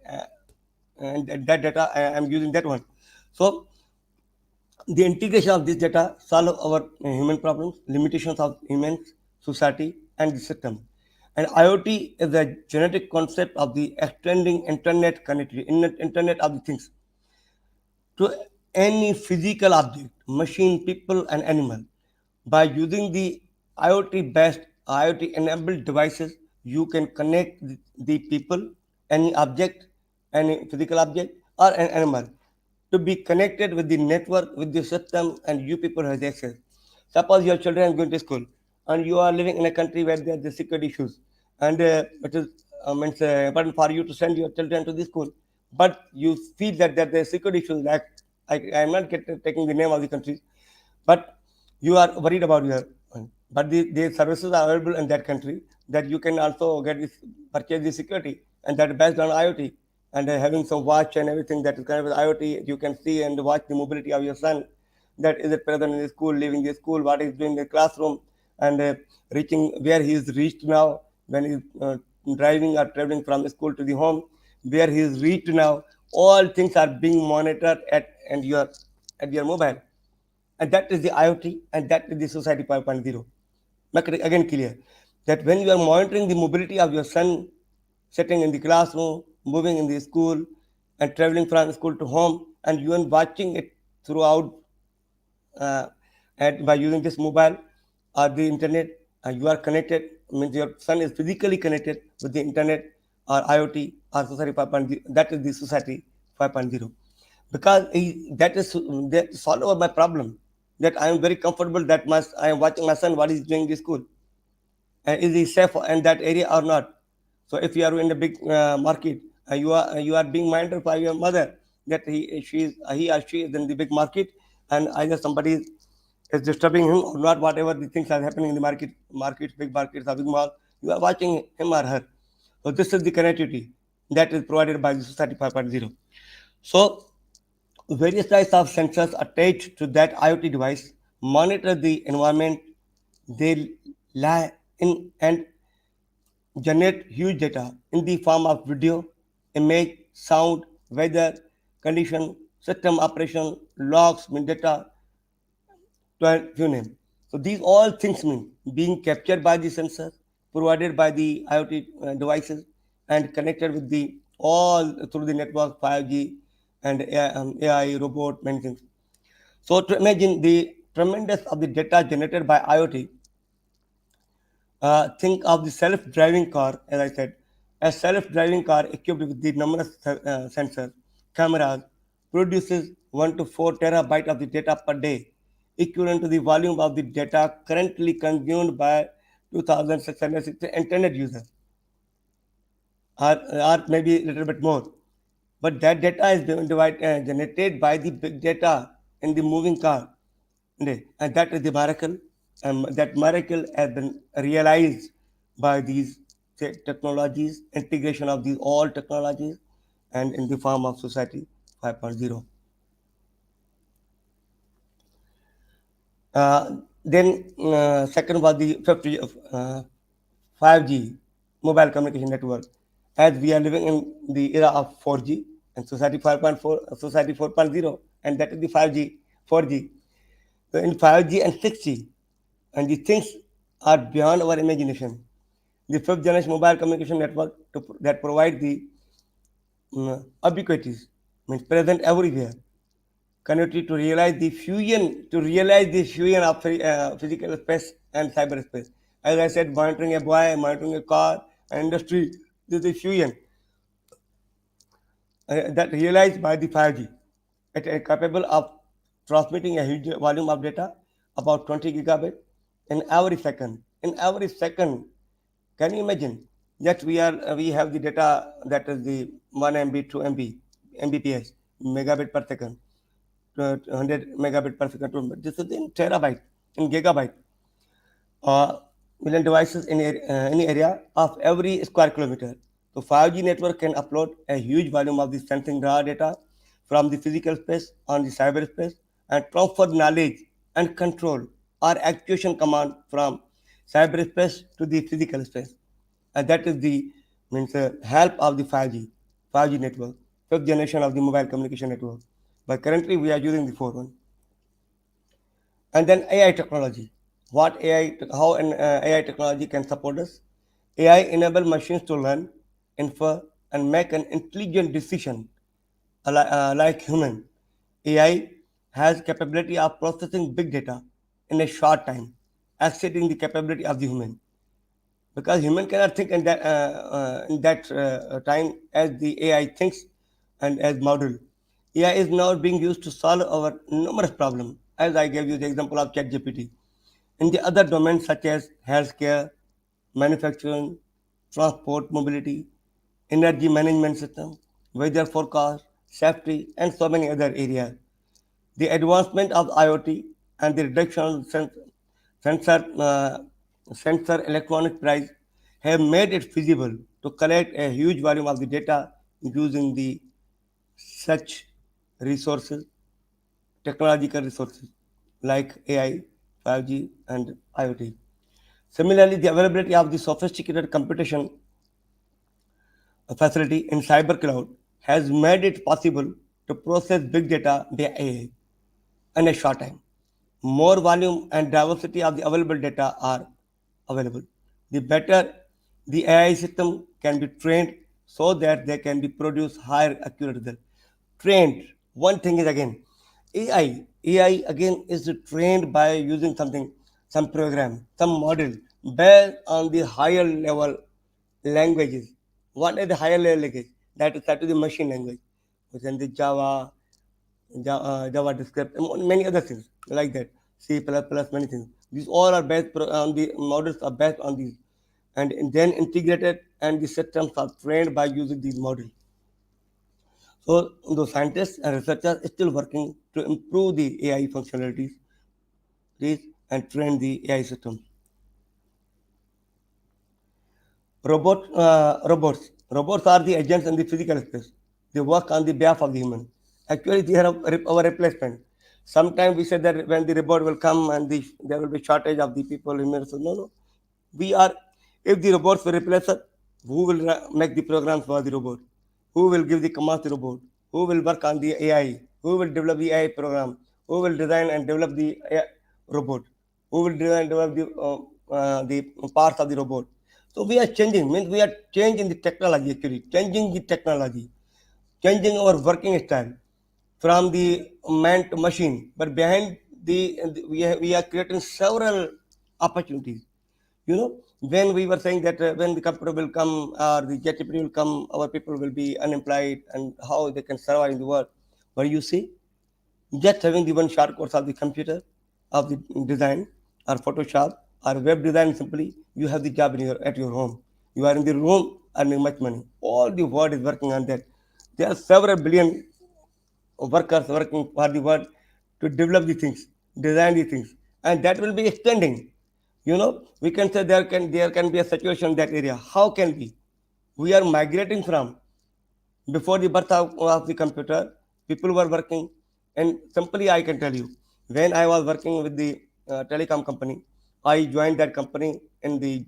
Speaker 2: and that data I am using that one. So the integration of this data solve our human problems, limitations of humans, society, and the system. And IoT is a genetic concept of the extending internet connectivity, internet of the things to any physical object, machine, people, and animal. By using the IoT-based, IoT-enabled devices, you can connect the people, any object, any physical object, or an animal to be connected with the network, with the system, and you people have access. Suppose your children are going to school, and you are living in a country where there are the security issues, and it is it's important for you to send your children to the school, but you feel that there are security issues. Like I am not taking the name of the country, but you are worried about your but the services are available in that country that you can also get this purchase the security and that based on IoT and having some watch and everything that is kind of IoT. You can see and watch the mobility of your son. That is it present in the school, leaving the school, what he's doing in the classroom, and reaching where he is reached now when he's driving or traveling from the school to the home, where he is reached now. All things are being monitored at your mobile, and that is the IoT, and that is the Society 5.0. Make it again clear that when you are monitoring the mobility of your son, sitting in the classroom, moving in the school, and traveling from school to home, and you are watching it throughout uh, and by using this mobile or the internet, you are connected, means your son is physically connected with the internet or IoT or Society 5.0. That is the Society 5.0. Because that solve over my problem, that I am very comfortable that I am watching my son what is doing in the school, and is he safe in that area or not. So if you are in a big market, you are being mindful by your mother that he or she is in the big market, and either somebody is disturbing him or not, whatever the things are happening in the markets, big markets or big mall, you are watching him or her. So this is the connectivity that is provided by the Society 5.0. So various types of sensors attached to that IoT device monitor the environment they lie in and generate huge data in the form of video, image, sound, weather, condition, system operation, logs, mean data, to few name. So these all things mean being captured by the sensor, provided by the IoT devices, and connected with the all through the network 5G and AI, robot, many things. So to imagine the tremendous of the data generated by IoT, think of the self-driving car, as I said, a self-driving car equipped with the numerous sensors, cameras, produces 1 to 4 terabyte of the data per day, equivalent to the volume of the data currently consumed by 2,660 internet users, or maybe a little bit more. But that data is generated by the big data in the moving car. And that is the miracle. That miracle has been realized by these technologies, integration of these all technologies, and in the form of Society 5.0. Second was the 5G mobile communication network. As we are living in the era of 4G and Society 5.4, Society 4.0, and that is the 5G, 4G. So in 5G and 6G, and the things are beyond our imagination. The fifth generation mobile communication network that provide the ubiquitous, means present everywhere, connectivity to realize the fusion of physical space and cyberspace. As I said, monitoring a boy, monitoring a car, an industry, this is fusion that realized by the 5G. It is capable of transmitting a huge volume of data, about 20 gigabit in every second. In every second, can you imagine that we have the data that is the 1 MB, 2 MB, Mbps, megabit per second, 100 megabit per second. This is in terabyte, in gigabyte, uh, million devices in any area of every square kilometer. So 5G network can upload a huge volume of the sensing raw data from the physical space on the cyberspace and transfer knowledge and control or actuation command from cyberspace to the physical space. And that is the means help of the 5G network, fifth generation of the mobile communication network. But currently we are using the fourth one. And then AI technology. How an AI technology can support us? AI enable machines to learn, infer, and make an intelligent decision like human. AI has capability of processing big data in a short time, exceeding the capability of the human. Because human cannot think in that time as the AI thinks and as model. AI is now being used to solve our numerous problems, as I gave you the example of ChatGPT. In the other domains such as healthcare, manufacturing, transport, mobility, energy management system, weather forecast, safety, and so many other areas. The advancement of IoT and the reduction of sensor, uh, sensor electronic price have made it feasible to collect a huge volume of the data using the such resources, technological resources like AI, 5G, and IoT. Similarly, the availability of the sophisticated computation facility in cyber cloud has made it possible to process big data via AI in a short time. More volume and diversity of the available data are available. The better the AI system can be trained so that they can be produce higher accurate result. Trained. One thing is again, AI. AI again is trained by using something, some program, some model based on the higher level languages. What is the higher level language? That is the machine language, which is the JavaScript, and many other things like that. C++, many things. These all are based on the models are based on these, and then integrated, and the systems are trained by using these models. So the scientists and researchers are still working to improve the AI functionalities, and train the AI systems. Robots are the agents in the physical space. They work on the behalf of the human. Actually, they are our replacement. Sometimes we say that when the robot will come and there will be shortage of the people, humans. So no, no. We are, if the robots will replace us, who will make the programs for the robot? Who will give the commands to the robot? Who will work on the AI? Who will develop the AI program? Who will design and develop the AI robot? Who will design and develop the parts of the robot? So we are changing, means we are changing the technology actually, changing the technology, changing our working style from the man to machine. But behind we are creating several opportunities. When we were saying that when the computer will come or the JetGPT will come, our people will be unemployed and how they can survive in the world. But you see, just having the one short course of the computer, of the design, or Photoshop, or web design simply, you have the job at your home. You are in the room earning much money. All the world is working on that. There are several billion workers working for the world to develop the things, design the things, and that will be extending. We can say there can be a situation in that area. How can be? We are migrating from before the birth of the computer, people were working, and simply I can tell you, when I was working with the telecom company, I joined that company in the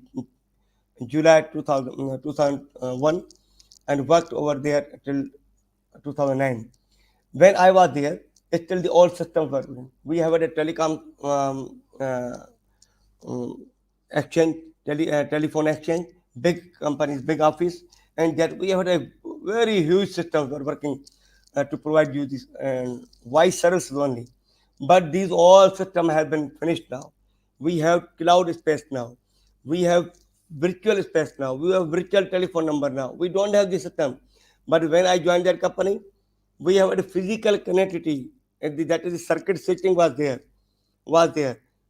Speaker 2: July 2001 and worked over there till 2009. When I was there, still the old systems were running. We have a telecom um, exchange, telephone exchange, big companies, big office, and that we have a very huge system for working to provide you this voice services only. But these all system have been finished now. We have cloud space now. We have virtual space now. We have virtual telephone number now. We don't have the system. But when I joined that company, we have a physical connectivity. And that is the circuit switching was there.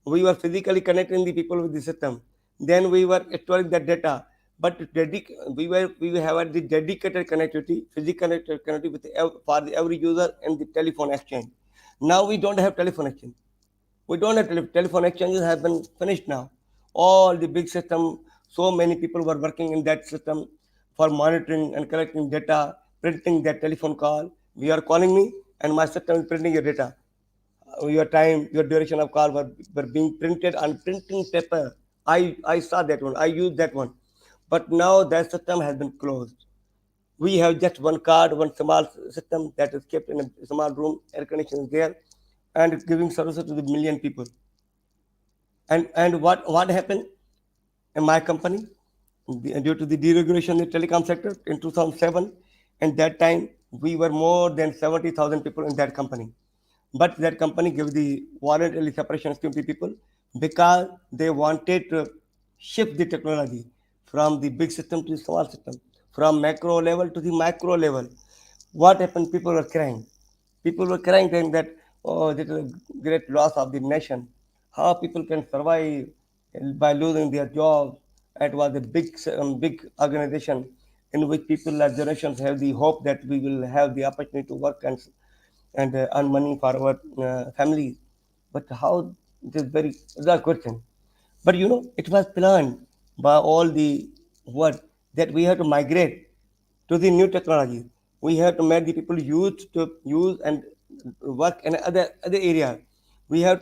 Speaker 2: We were physically connecting the people with the system. Then we were storing that data. But we have the dedicated connectivity, physical connectivity for every user in the telephone exchange. Now we don't have telephone exchange. We don't have telephone exchanges have been finished now. All the big system, so many people were working in that system for monitoring and collecting data, printing that telephone call. You are calling me, and my system is printing your data. Your time, your duration of call were being printed on printing paper. I saw that one. I used that one. But now that system has been closed. We have just one card, one small system that is kept in a small room, air conditioning is there, and it's giving services to the million people. And what happened in my company due to the deregulation in the telecom sector in 2007? And that time we were more than 70,000 people in that company. But that company gave the voluntary separation scheme to people because they wanted to shift the technology from the big system to the small system, from macro level to the micro level. What happened? People were crying. People were crying saying that, oh, this is a great loss of the nation. How people can survive by losing their jobs? It was a big organization in which people as generations have the hope that we will have the opportunity to work and earn money for our families. But how? It is very the question. But it was planned by all the world that we have to migrate to the new technology. We have to make the people used to use and work in other area. We are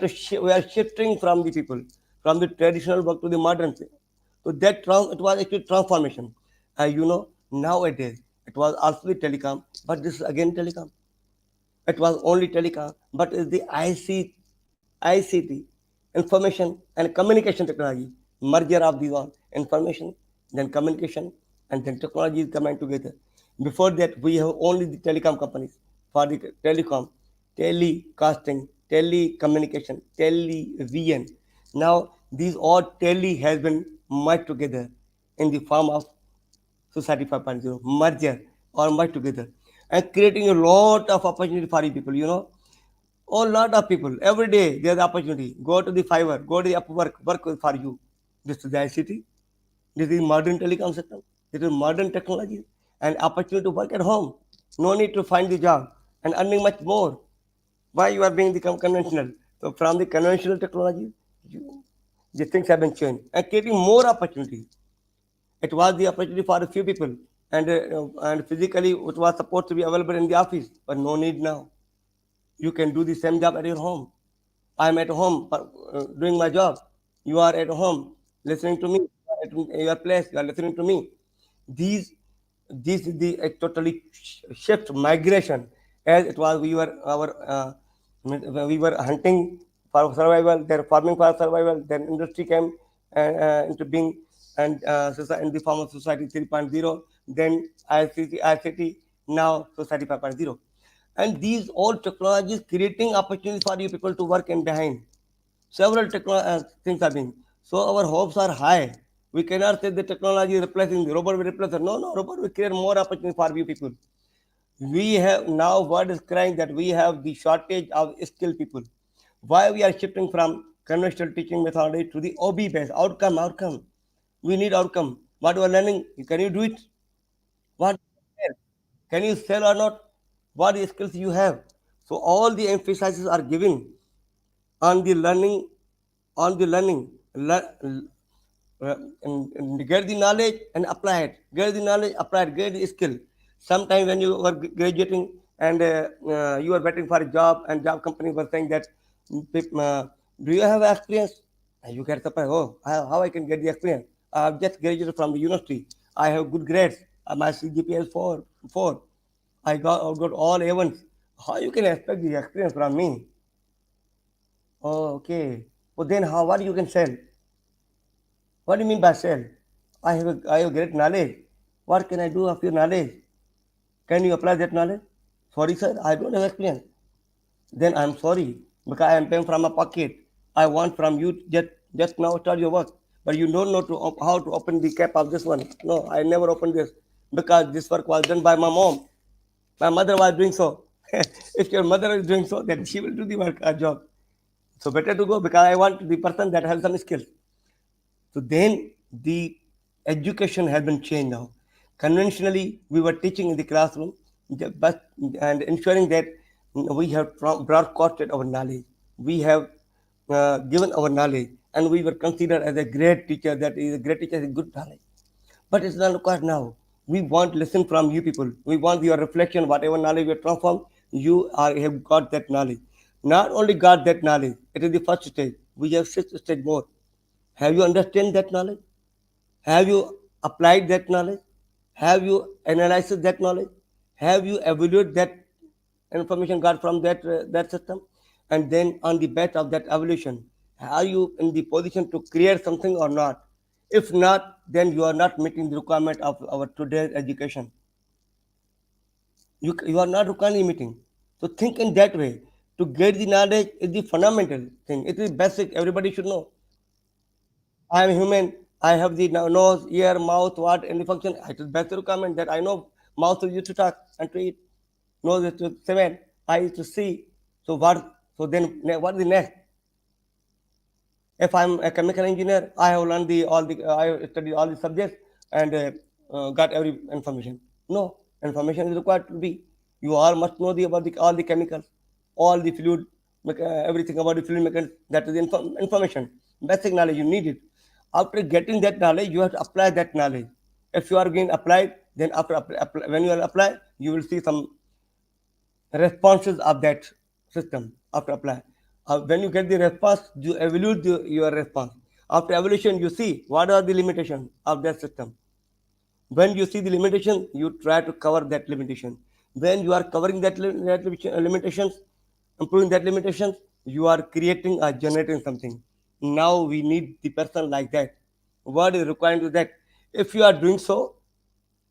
Speaker 2: shifting from the people from the traditional work to the modern thing. So it was actually transformation. Nowadays it was also the telecom, but this is again telecom. It was only telecom, but it's the ICT, information and communication technology, merger of these all information, then communication, and then technology is coming together. Before that, we have only the telecom companies for the telecom, telecasting, telecommunication, television. Now, these all tele has been merged together in the form of Society 5.0 merger or merge together and creating a lot of opportunity for you people. A lot of people every day there's opportunity. Go to the Fiverr, go to the Upwork, work for you. This is the ICT. This is modern telecom system. This is modern technology and opportunity to work at home. No need to find the job and earning much more. Why you are being the conventional? So from the conventional technology, the things have been changed and creating more opportunity. It was the opportunity for a few people, and physically it was supposed to be available in the office, but no need now. You can do the same job at your home. I'm at home doing my job. You are at home listening to me. At your place, you are listening to me. These, this is the totally shift migration as it was. We were hunting for survival. Then farming for survival. Then industry came into being, and in the form of society 3.0. Then ICT, now society 5.0, and these all technologies creating opportunities for you people to work in behind. Several things are being. So our hopes are high. We cannot say the technology is replacing the robot will replace it. No, no, robot will create more opportunity for you people. We have now world is crying that we have the shortage of skilled people. Why we are shifting from conventional teaching methodology to the OB based outcome. We need outcome. What you are learning, can you do it? What can you sell or not? What skills you have? So all the emphases are given on the learning, on the learning. And get the knowledge and apply it. Get the knowledge, apply it, get the skill. Sometimes when you were graduating and you were waiting for a job, and job company was saying that, do you have experience? And you get surprised, oh, how I can get the experience? I've just graduated from the university. I have good grades. My CGPA is 4. I got all A1s. How you can expect the experience from me? Oh, okay. Well, then what you can sell? What do you mean by sell? I have great knowledge. What can I do of your knowledge? Can you apply that knowledge? Sorry, sir, I don't have experience. Then I'm sorry because I am paying from my pocket. I want from you just now start your work, but you don't know how to open the cap of this one. No, I never opened this because this work was done by my mom. My mother was doing so. If your mother is doing so, then she will do the work, job. So better to go because I want the person that has some skills. So then the education has been changed now. Conventionally, we were teaching in the classroom, but and ensuring that we have broadcasted our knowledge. We have given our knowledge, and we were considered as a great teacher. That is a great teacher is good knowledge. But it's not required now. We want listen from you people. We want your reflection, whatever knowledge you transform, have got that knowledge. Not only got that knowledge, it is the first stage. We have six stage more. Have you understand that knowledge? Have you applied that knowledge? Have you analyzed that knowledge? Have you evaluated that information got from that system? And then on the back of that evaluation, are you in the position to create something or not? If not, then you are not meeting the requirement of our today's education. You are not requiring meeting. So think in that way. To get the knowledge is the fundamental thing. It is basic. Everybody should know. I am human. I have the nose, ear, mouth, what, any function. It is best requirement that I know mouth is used to talk and to eat. Nose is to smell. Eye is to see. So what? So then what is the next? If I'm a chemical engineer, I have learned I have studied all the subjects and got every information. No, information is required to be. You all must know about all the chemicals, all the fluid, everything about the fluid mechanics. That is information, basic knowledge you need it. After getting that knowledge, you have to apply that knowledge. If you are going to apply, Then after when you apply, you will see some responses of that system after apply. When you get the response, you evaluate your response. After evaluation, you see what are the limitations of that system. When you see the limitation, you try to cover that limitation. When you are covering limitations, improving that limitations, you are creating or generating something. Now we need the person like that. What is required to that? If you are doing so,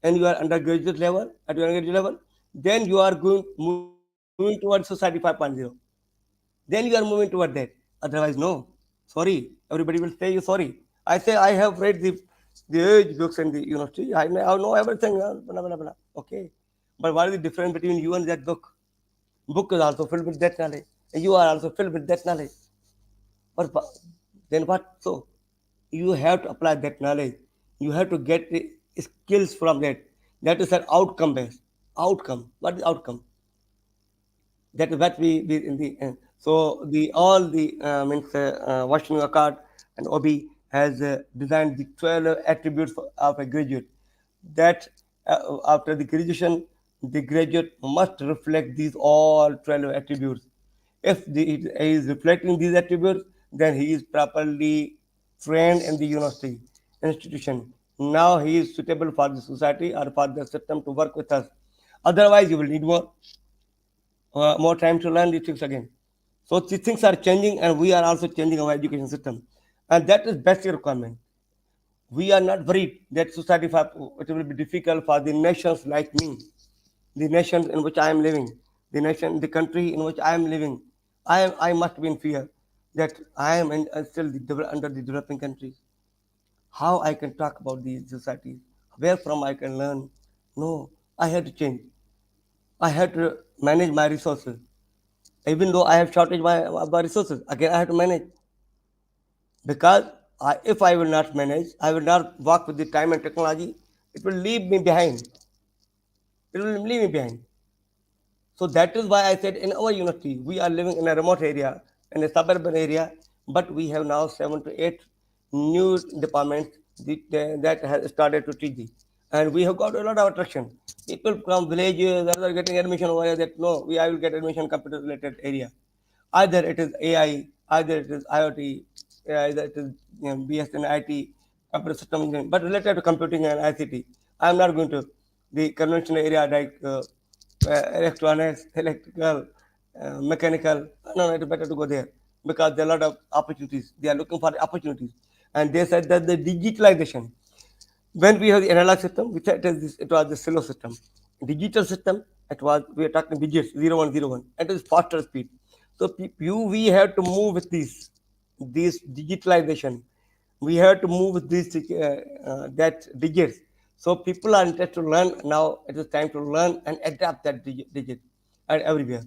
Speaker 2: and you are undergraduate level at your undergraduate level, then you are going moving towards society 5.0. Then you are moving toward that. Otherwise, no. Sorry, everybody will say you sorry. I say I have read the age books and the university. I know everything. Blah, blah, blah. Okay, but what is the difference between you and that book? Book is also filled with that knowledge. You are also filled with that knowledge. But then what? So you have to apply that knowledge. You have to get the skills from that. That is an outcome based. Outcome. What is outcome? That is what we in the end. So the all the means Washington Accord and OB has designed the 12 attributes of a graduate. That after the graduation, the graduate must reflect these all 12 attributes. If he is reflecting these attributes, then he is properly trained in the university institution. Now he is suitable for the society or for the system to work with us. Otherwise, you will need more time to learn these things again. So these things are changing, and we are also changing our education system, and that is basic requirement. We are not worried that society it will be difficult for the nations like me, the nations in which I am living, the country in which I am living. I must be in fear that I am still under the developing countries. How I can talk about these societies? Where from I can learn? No, I had to change. I had to manage my resources. Even though I have shortage of my resources, again I have to manage because if I will not manage, I will not work with the time and technology. It will leave me behind. It will leave me behind. So that is why I said in our university we are living in a remote area, in a suburban area, but we have now 7 to 8 new departments that has started to teach this, and we have got a lot of attraction. People from villages that are getting admission over here. That no, I will get admission computer related area. Either it is AI, either it is IoT, either it is BS in IT, computer system engineering, but related to computing and ICT. I am not going to the conventional area like electronics, electrical, mechanical. No, it's better to go there because there are a lot of opportunities. They are looking for opportunities, and they said that the digitalization when we have the analog system, which it was the silo system. Digital system, it was we are talking digits 0101. It is faster speed. So we have to move with this digitalization. We have to move with these that digits. So people are interested to learn now. It is time to learn and adapt that digit and everywhere.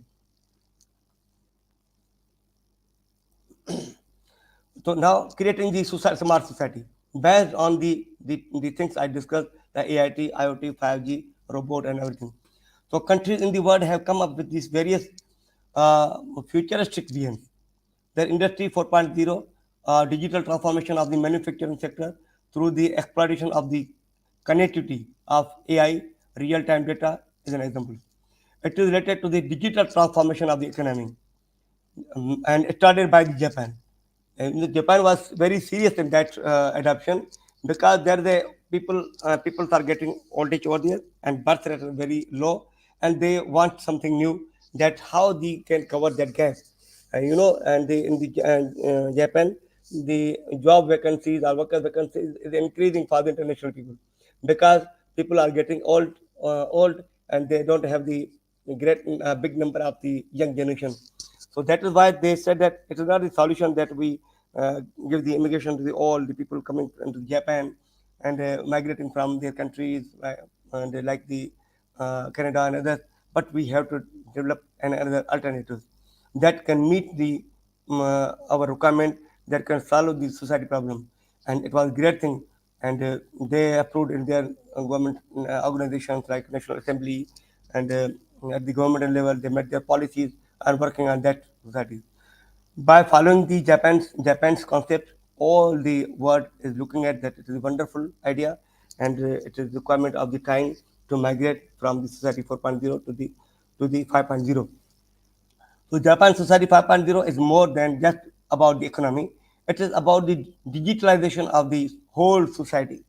Speaker 2: So now creating the smart society based on the things I discussed, the AIT, IoT, 5G, robot, and everything. So countries in the world have come up with these various futuristic visions. Their Industry 4.0, digital transformation of the manufacturing sector through the exploitation of the connectivity of AI, real-time data is an example. It is related to the digital transformation of the economy and started by Japan. And Japan was very serious in that adoption because there the people are getting old age over there and birth rate is very low, and they want something new that how they can cover that gap. And in the Japan, the job vacancies or worker vacancies is increasing for the international people because people are getting old, and they don't have the great big number of the young generation. So that is why they said that it is not the solution that we give the immigration to all the people coming into Japan and migrating from their countries, and like the Canada and others. But we have to develop another alternatives that can meet our requirement, that can solve the society problem. And it was a great thing. And they approved in their government organizations like National Assembly, and at the government level, they met their policies and working on that society. By following the Japan's concept, all the world is looking at that. It is a wonderful idea. and it is requirement of the time to migrate from the society 4.0 to the 5.0. So Japan Society 5.0 is more than just about the economy. It is about the digitalization of the whole society.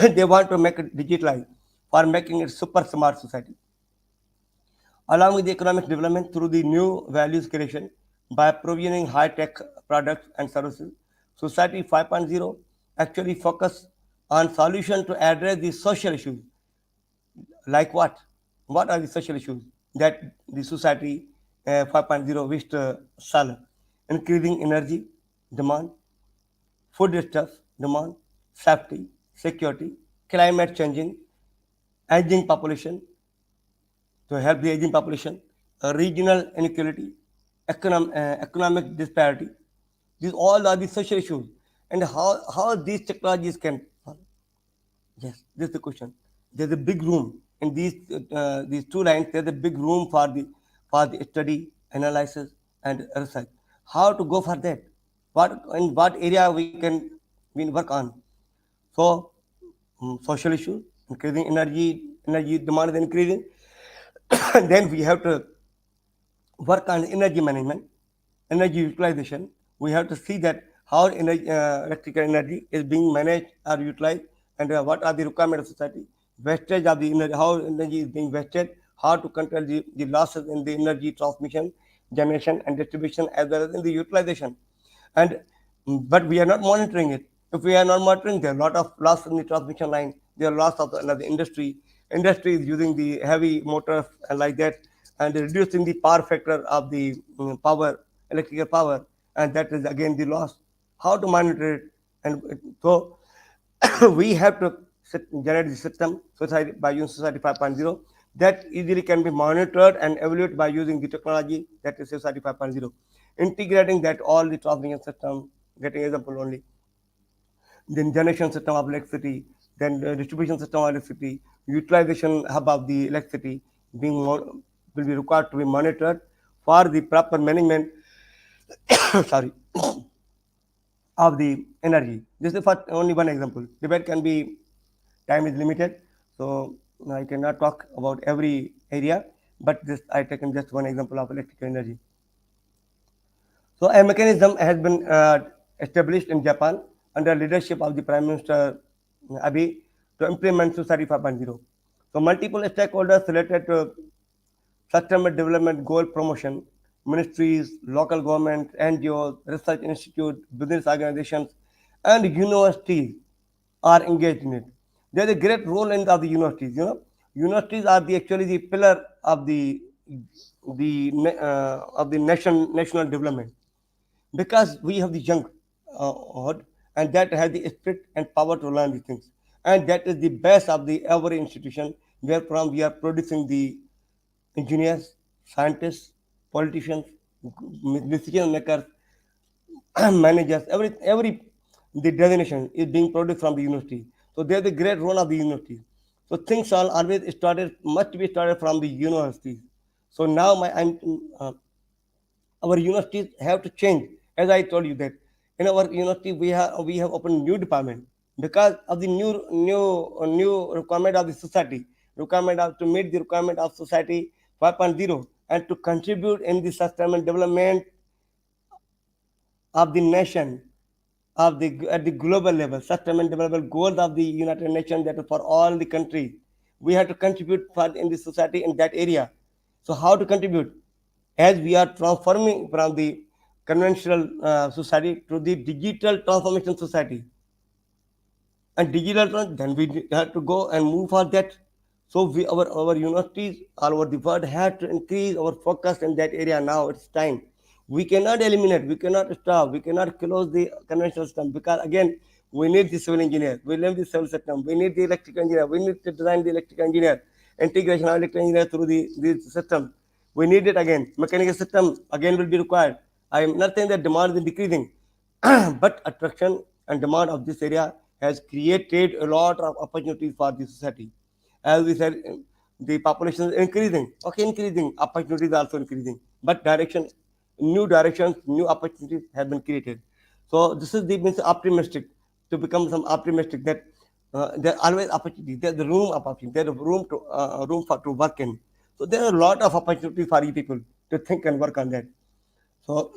Speaker 2: They want to make it digitalized for making it super smart society. Along with the economic development through the new values creation by provisioning high-tech products and services, Society 5.0 actually focus on solution to address the social issues. Like what? What are the social issues that the Society 5.0 wish to solve? Increasing energy demand, food stuff demand, safety, security, climate changing, aging population, to help the aging population, regional inequality, economic disparity. These all are the social issues, and how these technologies can solve. Yes, this is the question. There's a big room in these two lines. There's a big room for the study, analysis, and research. How to go for that? What in what area we work on? So social issues, increasing energy demand is increasing. Then we have to work on energy management, energy utilization. We have to see that how electrical energy is being managed or utilized, and what are the requirements of society. Wastage of the energy, how energy is being wasted, how to control the losses in the energy transmission, generation, and distribution, as well as in the utilization. And but we are not monitoring it. If we are not monitoring, there are a lot of loss in the transmission line. There are loss of another industry. Industry is using the heavy motors and like that, and reducing the power factor of the power, electrical power, and that is again the loss. How to monitor it? And so we have to generate the system society by using Society 5.0 that easily can be monitored and evaluated by using the technology that is Society 5.0. Integrating that all the transmission system, getting example only, then generation system of electricity, then the distribution system of electricity, utilization hub of the electricity will be required to be monitored for the proper management sorry, of the energy. This is for only one example. Debate can be, time is limited, so I cannot talk about every area, but this I taken just one example of electrical energy. So a mechanism has been established in Japan under leadership of the Prime Minister Abe to implement Society 5.0. So multiple stakeholders related to sustainable development goal promotion, ministries, local government, NGOs, research institute, business organizations, and universities are engaged in it. There is a great role in of the universities. Universities are the actually the pillar of the national development, because we have the young herd, and that has the spirit and power to learn these things, and that is the best of the every institution where from we are producing the engineers, scientists, politicians, decision makers, managers, every the designation is being produced from the university. So there's a great role of the university. So things are always started, must be started from the universities. So now uh, our universities have to change. As I told you that in our university we have opened new department because of the new requirement of the society, requirement of to meet the requirement of society 5.0 and to contribute in the sustainable development of the nation, of the at the global level, sustainable development goals of the United Nations, that is for all the countries. We have to contribute for in the society in that area. So how to contribute? As we are transforming from the conventional society to the digital transformation society, and digital then we have to go and move for that. So our universities all over the world have to increase our focus in that area. Now it's time. We cannot eliminate, we cannot stop, we cannot close the conventional system, because again we need the civil engineer, we need the civil system, we need the electrical engineer, we need to design the electrical engineer, integration of electrical engineer through the system. We need it again. Mechanical system again will be required. I am not saying that demand is decreasing, but attraction and demand of this area has created a lot of opportunities for the society. As we said, the population is increasing. Okay, increasing, opportunities also increasing, but new directions, new opportunities have been created. So this is the means optimistic, to become some optimistic that there are always opportunities. There's the room of opportunity. There's a room for to work in. So there are a lot of opportunity for you people to think and work on that. So,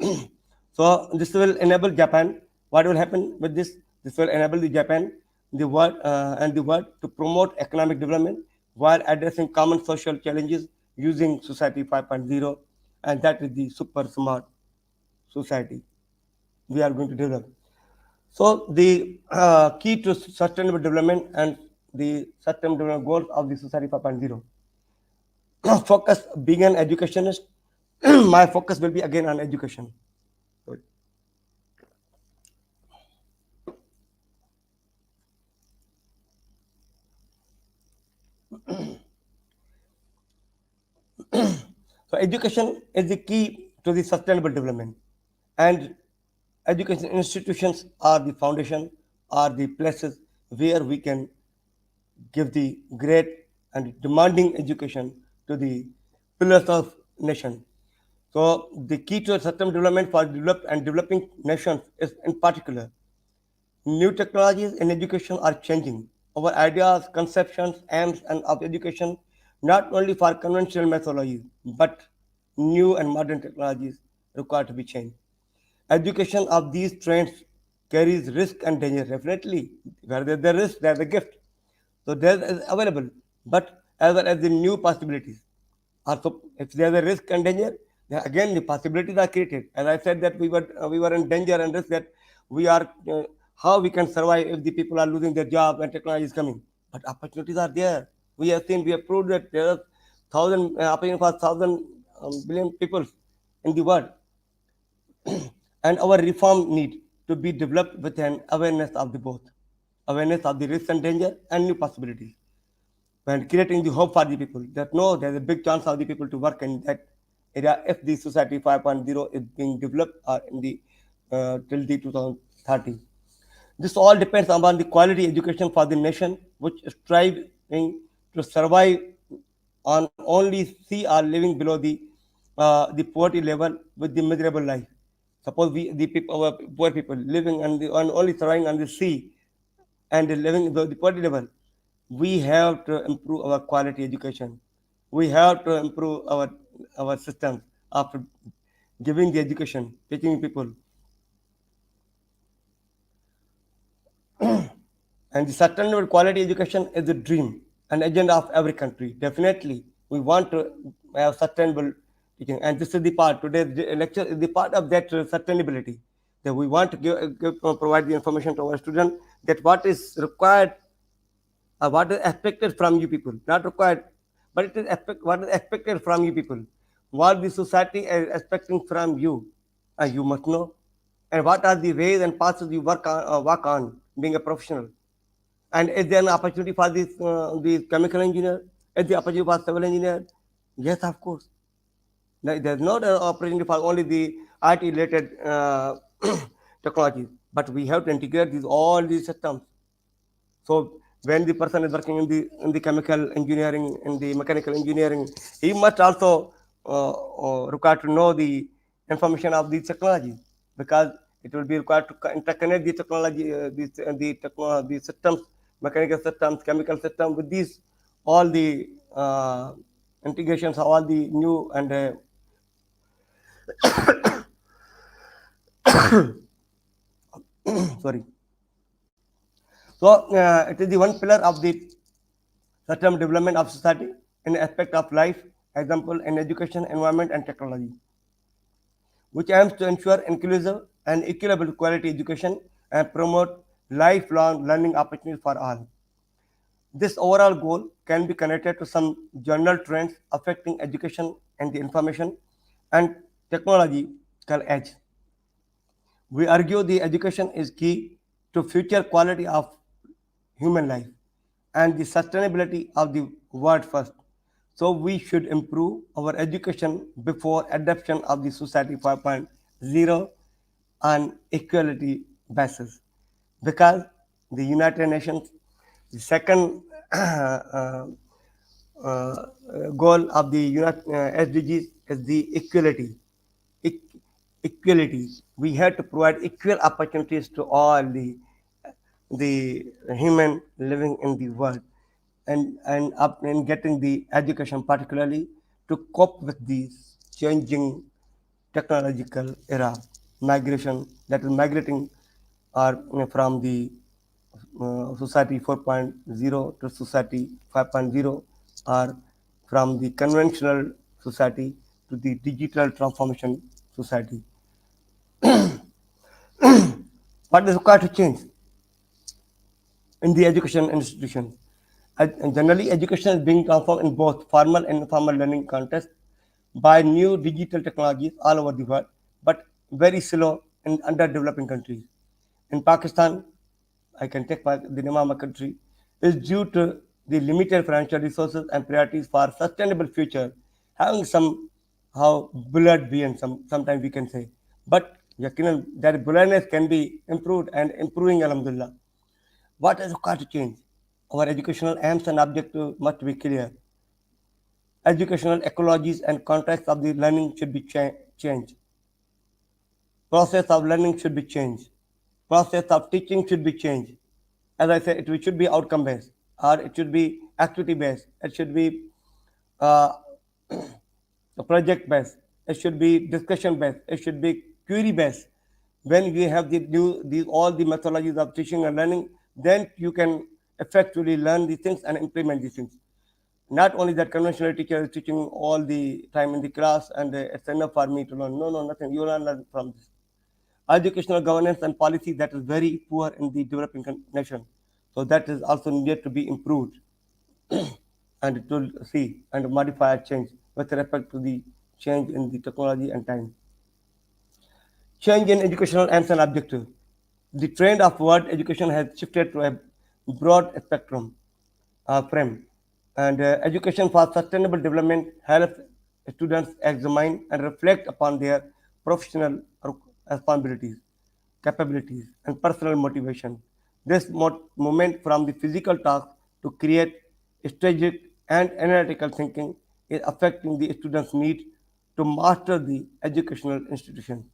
Speaker 2: so this will enable Japan. What will happen with this? This will enable the Japan, the world to promote economic development while addressing common social challenges using Society 5.0, and that is the super smart society we are going to develop. So the key to sustainable development and the sustainable development goals of the Society 5.0 focus being an educationist. My focus will be again on education. So education is the key to the sustainable development, and education institutions are the foundation, are the places where we can give the great and demanding education to the pillars of nation. So the key to sustainable development for developed and developing nations is in particular new technologies in education are changing our ideas, conceptions, aims, and of education, not only for conventional methodologies, but new and modern technologies require to be changed. Education of these trends carries risk and danger. Definitely, where there's the risk, there's the gift. So there is available, but as well as the new possibilities. Also, if there's a risk and danger, then again the possibilities are created. As I said that we were in danger and risk that we are how we can survive if the people are losing their job and technology is coming. But opportunities are there. We have proved that there are thousand opportunity for thousand billion people in the world, and our reform need to be developed with an awareness of the both, awareness of the risks and danger and new possibilities, and creating the hope for the people that no, there's a big chance of the people to work in that area if the society 5.0 is being developed in the till the 2030. This all depends upon the quality education for the nation, which is striving to survive on only C are living below the poverty level with the miserable life. Suppose we the people, our poor people living on only surviving on the sea and living the poverty level, we have to improve our quality education. We have to improve our systems after giving the education, teaching people. And the sustainable quality education is the dream and agenda of every country. Definitely, we want to have sustainable teaching, and this is the part. Today's lecture is the part of that sustainability. That we want to provide the information to our students that what is required, what is expected from you people, not required, but what is expected from you people, what the society is expecting from you, and you must know, and what are the ways and paths you work on being a professional. And is there an opportunity for this chemical engineer? Is the opportunity for civil engineer? Yes, of course. There's not an opportunity for only the IT related technologies, but we have to integrate these all these systems. So when the person is working in the chemical engineering, in the mechanical engineering, he must also require to know the information of these technologies, because it will be required to interconnect the technology, the systems, mechanical systems, chemical systems with these all the integrations of all the new and sorry. So it is the one pillar of the sustainable development of society in aspect of life, example in education, environment, and technology, which aims to ensure inclusive and equitable quality education and promote lifelong learning opportunities for all. This overall goal can be connected to some general trends affecting education and the information and technological age. We argue the education is key to future quality of human life and the sustainability of the world first. So we should improve our education before adoption of the Society 5.0 on equality basis, because the United Nations, the second uh, goal of the SDGs is the equality. E- Equality. We have to provide equal opportunities to all the. the human living in the world, and up in getting the education particularly to cope with these changing technological era migration that is migrating or from the society 4.0 to society 5.0, or from the conventional society to the digital transformation society. What is required to change in the education institution? Generally, education is being transformed in both formal and informal learning contexts by new digital technologies all over the world, but very slow in underdeveloping countries. In Pakistan, I can take the name of my country, is due to the limited financial resources and priorities for sustainable future, having somehow blurred vision, sometimes we can say. But yakinan, that blurredness can be improved and improving, alhamdulillah. What is required to change? Our educational aims and objectives must be clear. Educational ecologies and context of the learning should be changed. Process of learning should be changed. Process of teaching should be changed. As I said, it should be outcome based, or it should be activity based. It should be uh, project based. It should be discussion based. It should be query based. When you have these all the methodologies of teaching and learning, then you can effectively learn these things and implement these things. Not only that conventional teacher is teaching all the time in the class and it's enough for me to learn. No, no, nothing. You learn from this. Educational governance and policy that is very poor in the developing nation. So that is also needed to be improved and to see and modify and change with respect to the change in the technology and time. Change in educational aims and objectives. The trend of world education has shifted to a broad spectrum frame, and education for sustainable development helps students examine and reflect upon their professional responsibilities, capabilities, and personal motivation. This movement from the physical task to create strategic and analytical thinking is affecting the students' need to master the educational institution.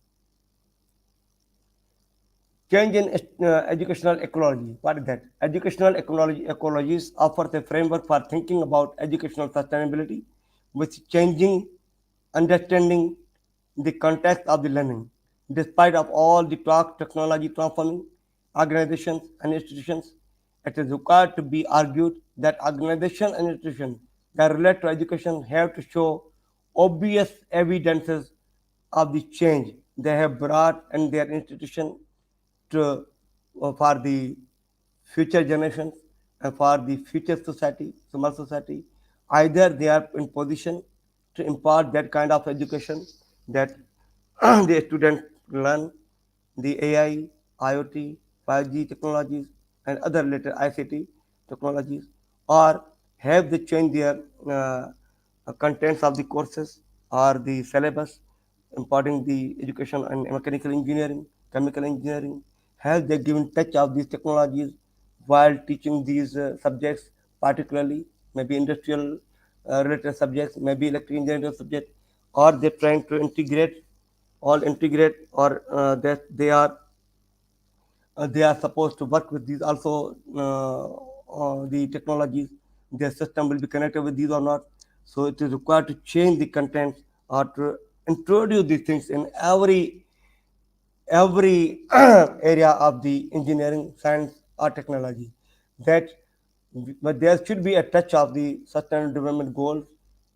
Speaker 2: Change in educational ecology. What is that? Educational ecologies offers a framework for thinking about educational sustainability, with changing understanding the context of the learning. Despite of all the talk technology transforming organizations and institutions, it is required to be argued that organizations and institutions that relate to education have to show obvious evidences of the change they have brought in their institution to, for the future generations and for the future society, small society. Either they are in position to impart that kind of education that the students learn the AI, IoT, 5G technologies, and other related ICT technologies, or have they changed their contents of the courses or the syllabus, imparting the education and mechanical engineering, chemical engineering? Have they given touch of these technologies while teaching these subjects, particularly maybe industrial related subjects, maybe electrical engineering subject, or they're trying to integrate, or that they are supposed to work with these also the technologies, their system will be connected with these or not. So it is required to change the content or to introduce these things in every area of the engineering, science, or technology. That, but there should be a touch of the sustainable development goals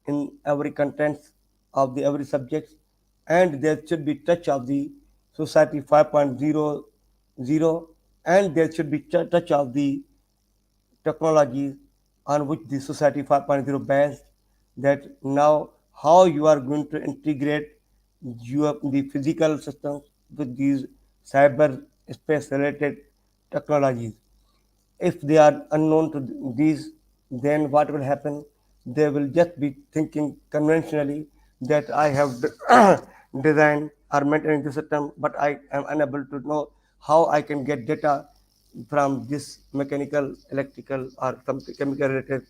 Speaker 2: in every content of the every subject, and there should be touch of the society 5.0, and there should be touch of the technologies on which the society 5.0 based, that now how you are going to integrate the physical systems with these cyber space related technologies. If they are unknown to these, then what will happen? They will just be thinking conventionally that I have designed or maintained the system, but I am unable to know how I can get data from this mechanical, electrical, or some chemical related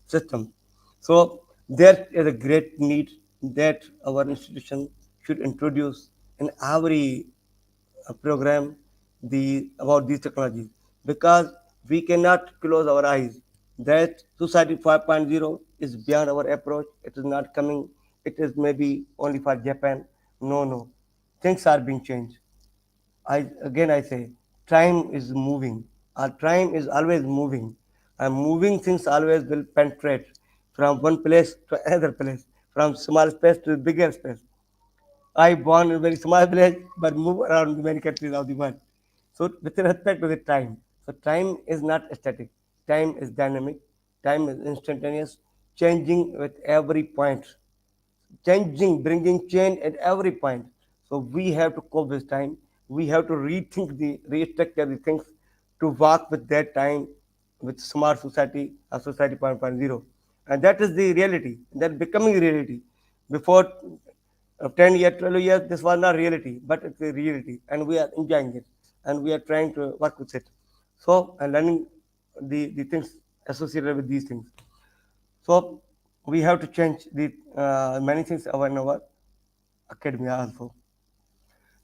Speaker 2: system. So there is a great need that our institution should introduce in every program the about these technologies. because we cannot close our eyes that society 5.0 is beyond our approach. It is not coming. It is maybe only for Japan. No, no. Things are being changed. I say time is moving. Our time is always moving. And moving things always will penetrate from one place to another place, from small space to bigger space. I born in a very small village, but move around many countries of the world. So with respect to the time, so time is not static. Time is dynamic. Time is instantaneous, changing with every point, changing, bringing change at every point. So we have to cope with time. We have to restructure the things to work with that time, with smart society, a society 5.0. And that is the reality. That becoming reality. Before 10 years, 12 years, this was not reality, but it's a reality. And we are enjoying it. And we are trying to work with it. So, and learning the things associated with these things. So we have to change the many things in our academia also.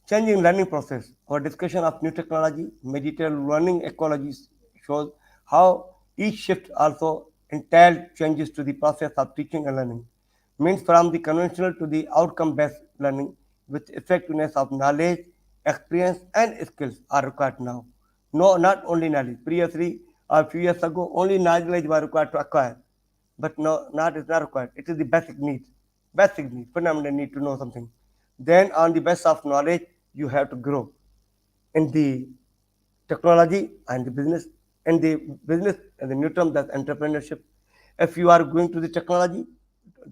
Speaker 2: Changing learning process. Our discussion of new technology, digital learning ecologies shows how each shift also entailed changes to the process of teaching and learning. Means from the conventional to the outcome-based learning, with effectiveness of knowledge, experience, and skills are required now. No, not only knowledge. Previously, a few years ago, only knowledge was required to acquire, but no, not is not required. It is the basic need, fundamental need to know something. Then, on the basis of knowledge, you have to grow in the technology and the business, and the business and the new term that's entrepreneurship. If you are going to the technology,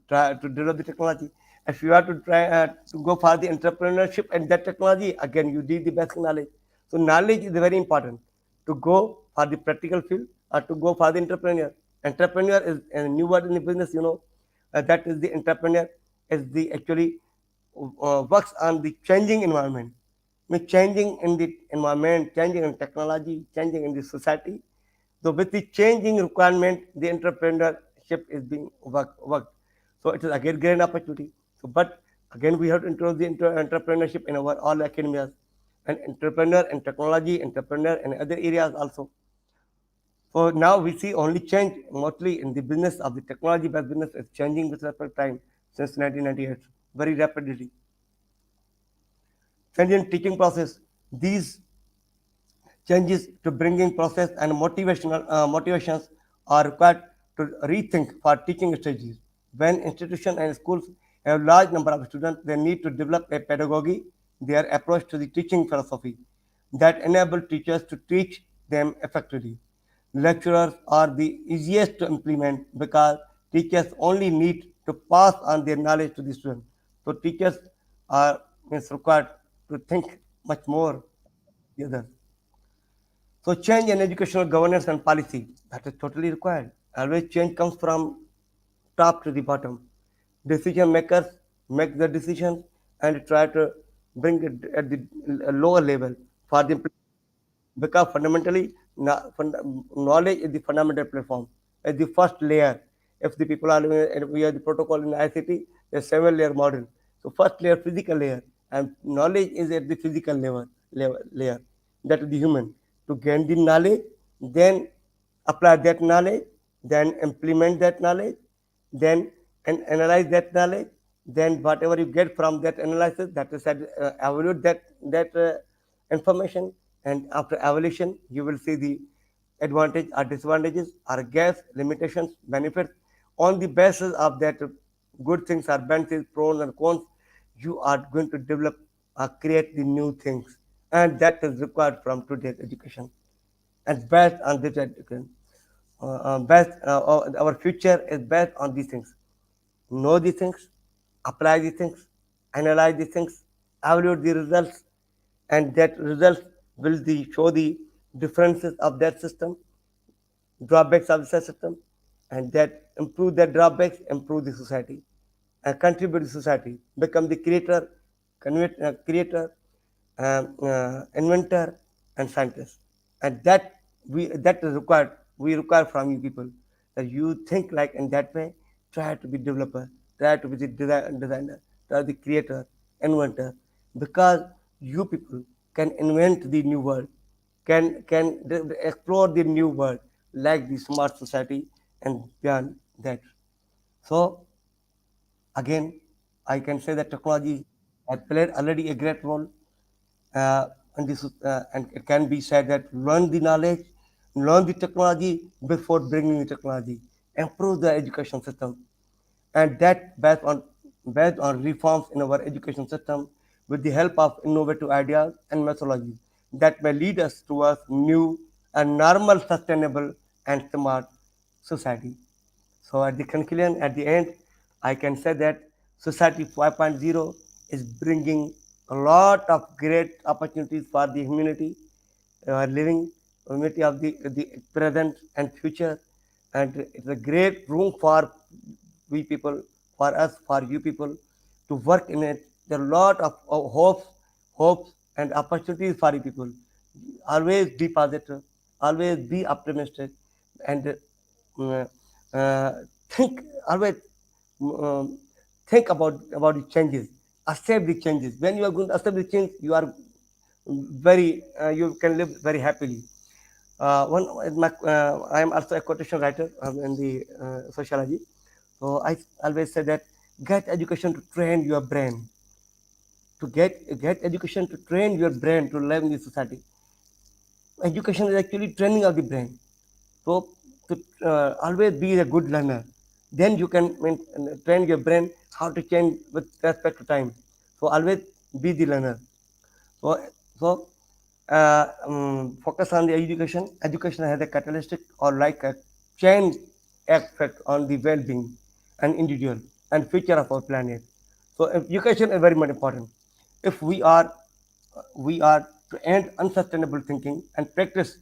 Speaker 2: try to develop the technology. If you are to try to go for the entrepreneurship and that technology, again you need the basic knowledge. So knowledge is very important to go for the practical field or to go for the entrepreneur. Entrepreneur is a new word in the business, that is the entrepreneur is the actually works on the changing environment, with changing in the environment, changing in technology, changing in the society. So with the changing requirement, the entrepreneurship is being worked. So it is again great opportunity. So, but again we have to introduce the entrepreneurship in our all academias, and entrepreneur and technology, entrepreneur and other areas also. So now we see only change mostly in the business of the technology-based business is changing with respect to time since 1998 very rapidly. Change in teaching process. These changes to bringing process and motivations are required to rethink for teaching strategies. When institutions and schools have large number of students, they need to develop a pedagogy, their approach to the teaching philosophy that enable teachers to teach them effectively. Lecturers are the easiest to implement because teachers only need to pass on their knowledge to the students. So teachers are is required to think much more than others. So change in educational governance and policy, that is totally required. Always change comes from top to the bottom. Decision makers make the decisions and try to bring it at the lower level for the because fundamentally knowledge is the fundamental platform, is the first layer. If the people are living and we are the protocol in ICT, a 7 layer model. So first layer physical layer, and knowledge is at the physical layer, that is the human. To gain the knowledge, then apply that knowledge, then implement that knowledge, then and analyze that knowledge, then whatever you get from that analysis, that is evaluate that information, and after evaluation you will see the advantage or disadvantages or gaps, limitations, benefits. On the basis of that good things or bad things, pros and cons, you are going to develop or create the new things, and that is required from today's education. And based on this education, our future is based on these things. Know the things, apply the things, analyze the things, evaluate the results, and that results will show the differences of that system, drawbacks of the system, and that improve the drawbacks, improve the society, and contribute to society, become the creator, inventor, and scientist. And that is required. We require from you people that you think like in that way. Try to be developer. Try to be the designer. Try to be the creator, inventor, because you people can invent the new world. can explore the new world like the smart society and beyond that. So again, I can say that technology has played already a great role, and it can be said that learn the knowledge, learn the technology before bringing the technology, improve the education system, and that based on reforms in our education system with the help of innovative ideas and methodologies that may lead us towards new and normal, sustainable, and smart society. So at the conclusion, at the end, I can say that Society 5.0 is bringing a lot of great opportunities for the humanity, living humanity of the present and future, and it's a great room for we people, for us, for you people, to work in it. There are a lot of hopes and opportunities for you people. Always be positive, always be optimistic, and uh, uh, think always um, think about the changes, accept the changes. When you are going to accept the change, you are very you can live very happily. I am also a quotation writer in the sociology. So I always say that get education to train your brain, to get education to train your brain to live in the society. Education is actually training of the brain. So to always be a good learner, then you can train your brain how to change with respect to time. So always be the learner. So, so focus on the education. Education has a catalytic or like a chain effect on the well-being and individual and future of our planet. So education is very much important. If we are to end unsustainable thinking and practice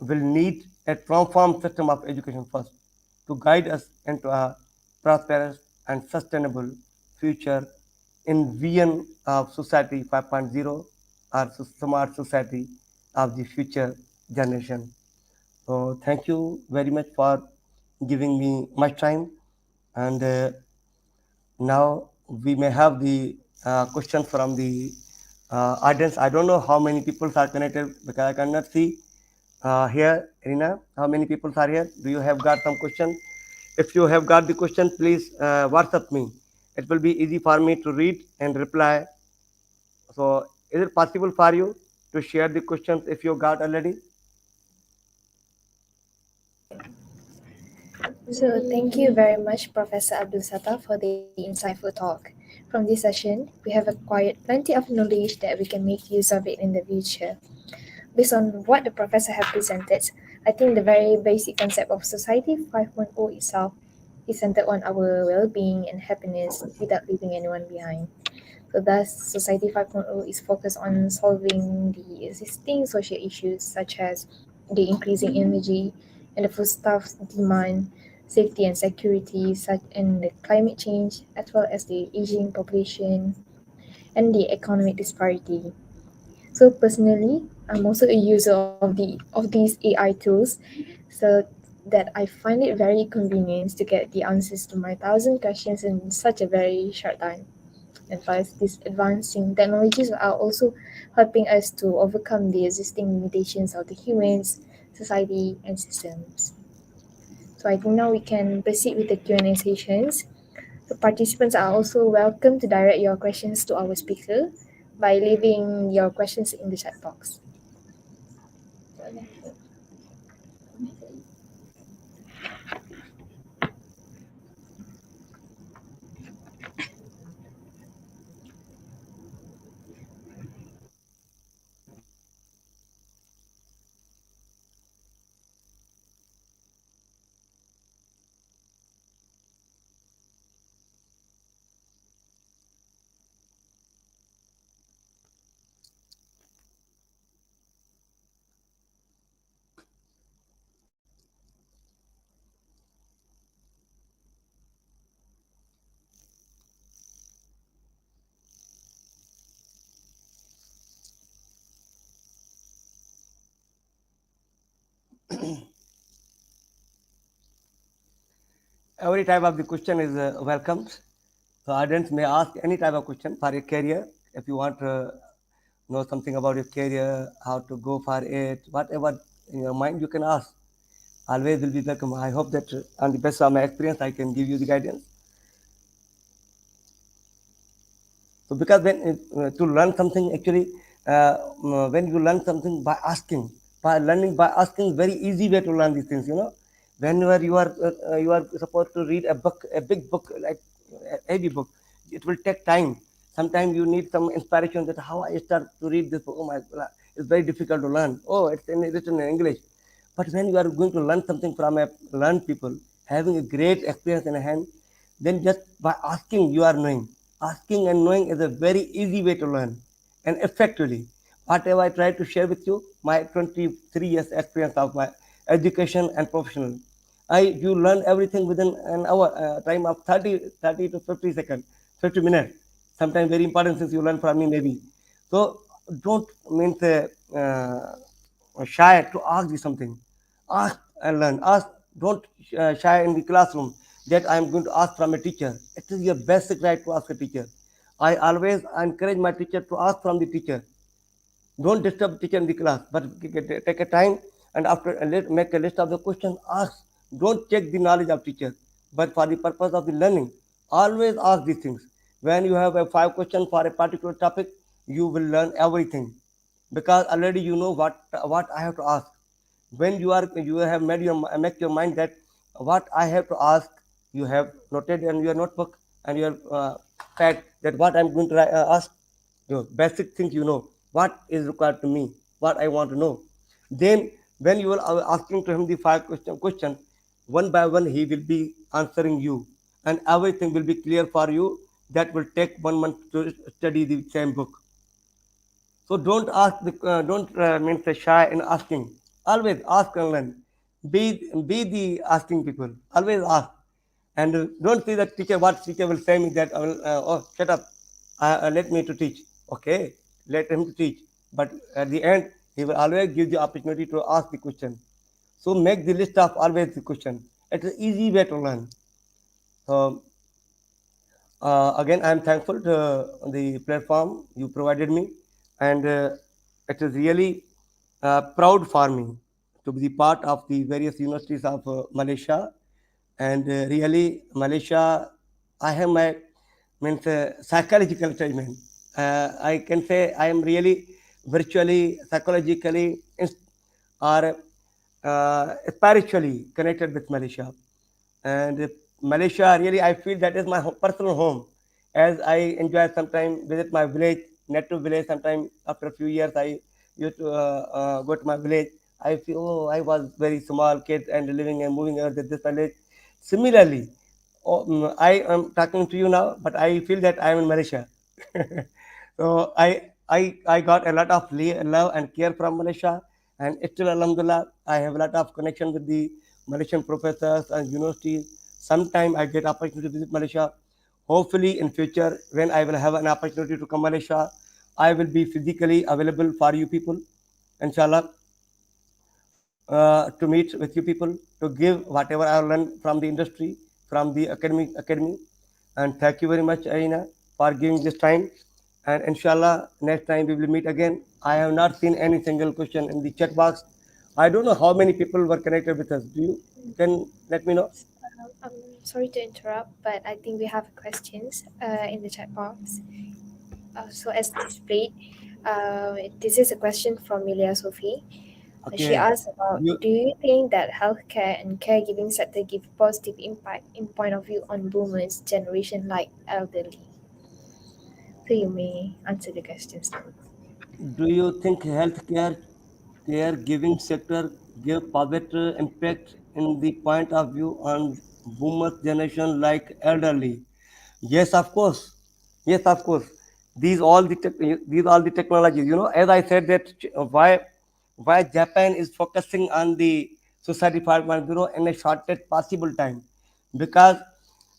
Speaker 2: will need a transformed system of education first to guide us into a prosperous and sustainable future in vision of Society 5.0 or smart society of the future generation. So thank you very much for giving me much time, and now we may have the question from the audience. I don't know how many people are connected because I cannot see here, Rina. How many people are here? Do you have got some question? If you have got the question, please WhatsApp me. It will be easy for me to read and reply. So, is it possible for you to share the questions if you got already?
Speaker 1: So, thank you very much, Professor Abdul Sattar, for the insightful talk. From this session, we have acquired plenty of knowledge that we can make use of it in the future. Based on what the professor have presented, I think the very basic concept of Society 5.0 itself is centered on our well-being and happiness without leaving anyone behind. So thus, Society 5.0 is focused on solving the existing social issues such as the increasing energy and the foodstuffs demand, safety and security, such and the climate change, as well as the aging population and the economic disparity. So personally, I'm also a user of these AI tools, so that I find it very convenient to get the answers to my thousand questions in such a very short time. And plus, these advancing technologies are also helping us to overcome the existing limitations of the humans, society, and systems. So I think now we can proceed with the Q&A sessions. The participants are also welcome to direct your questions to our speaker by leaving your questions in the chat box.
Speaker 2: Every type of the question is welcomed. So audience may ask any type of question for your career. If you want know something about your career, how to go for it, whatever in your mind you can ask. Always will be welcome. I hope that on the best of my experience, I can give you the guidance. So because when to learn something actually, when you learn something by learning by asking, very easy way to learn these things. Whenever you are supposed to read a book, a big book like a heavy book, it will take time. Sometimes you need some inspiration that how I start to read this book. Oh my God, it's very difficult to learn. Oh, written in English. But when you are going to learn something from a learned people, having a great experience in hand, then just by asking you are knowing. Asking and knowing is a very easy way to learn and effectively. Whatever I try to share with you, my 23 years experience of my education and professional. You learn everything within an hour, time of 30 to 50 seconds, 50 minutes. Sometimes very important since you learn from me maybe. So don't mean shy to ask you something. Ask and learn. Ask. Don't shy in the classroom that I am going to ask from a teacher. It is your basic right to ask a teacher. I always encourage my teacher to ask from the teacher. Don't disturb teacher in the class, but take a time and after make a list of the questions. Ask. Don't check the knowledge of teacher, but for the purpose of the learning, always ask these things. When you have a 5 question for a particular topic, you will learn everything because already you know what I have to ask. When you have made your make your mind that what I have to ask, you have noted in your notebook and your pad that what I'm going to ask. Basic things what is required to me, what I want to know. Then when you are asking to him the 5 question, one by one he will be answering you, and everything will be clear for you. That will take 1 month to study the same book. So don't mean say shy in asking. Always ask and learn. Be the asking people. Always ask, and don't see that teacher. What teacher will say me that I will, oh shut up, let me to teach. Okay, let him to teach. But at the end, he will always give the opportunity to ask the question. So make the list of always the question. It's an easy way to learn. So again, I am thankful to the platform you provided me, and it is really proud for me to be part of the various universities of Malaysia. And really, Malaysia, I have my means psychological attachment. I can say I am really virtually, psychologically, or spiritually connected with Malaysia. And Malaysia, really, I feel that is my personal home. As I enjoy sometimes visit my village, native village. Sometimes after a few years, I used to go to my village. I feel I was very small kid and living and moving around this village. Similarly, I am talking to you now, but I feel that I am in Malaysia. So I got a lot of love and care from Malaysia, and still Alhamdulillah, I have a lot of connection with the Malaysian professors and universities. Sometime I get opportunity to visit Malaysia. Hopefully in future, when I will have an opportunity to come Malaysia, I will be physically available for you people, inshallah, to meet with you people, to give whatever I have learned from the industry, from the academy. And thank you very much, Aina, for giving this time. And inshallah, next time we will meet again. I have not seen any single question in the chat box. I don't know how many people were connected with us. Do you can let me know?
Speaker 1: I'm sorry to interrupt, but I think we have questions in the chat box. So as displayed, this is a question from Milia Sophie. She
Speaker 2: Okay.
Speaker 1: asked about,
Speaker 2: You
Speaker 1: do you think that healthcare and caregiving sector give positive impact in point of view on boomers generation like elderly? So you may answer the questions now.
Speaker 2: do you think healthcare caregiving sector give positive impact in the point of view on boomer generation like elderly? Yes, of course. Yes, of course. These all the technologies. As I said that why Japan is focusing on the society 5.0 in a shortest possible time, because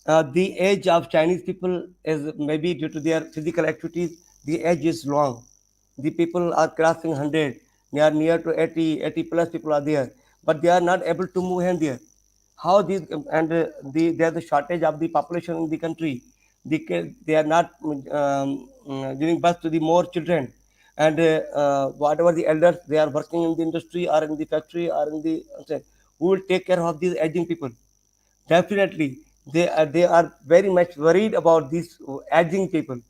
Speaker 2: the age of Chinese people is maybe due to their physical activities. The age is long. The people are crossing 100. They are near to 80 plus people are there, but they are not able to move in there. How these and there's a shortage of the population in the country. They are not giving birth to the more children. and whatever the elders they are working in the industry or in the factory or in the who will take care of these aging people. Definitely, they are very much worried about these aging people.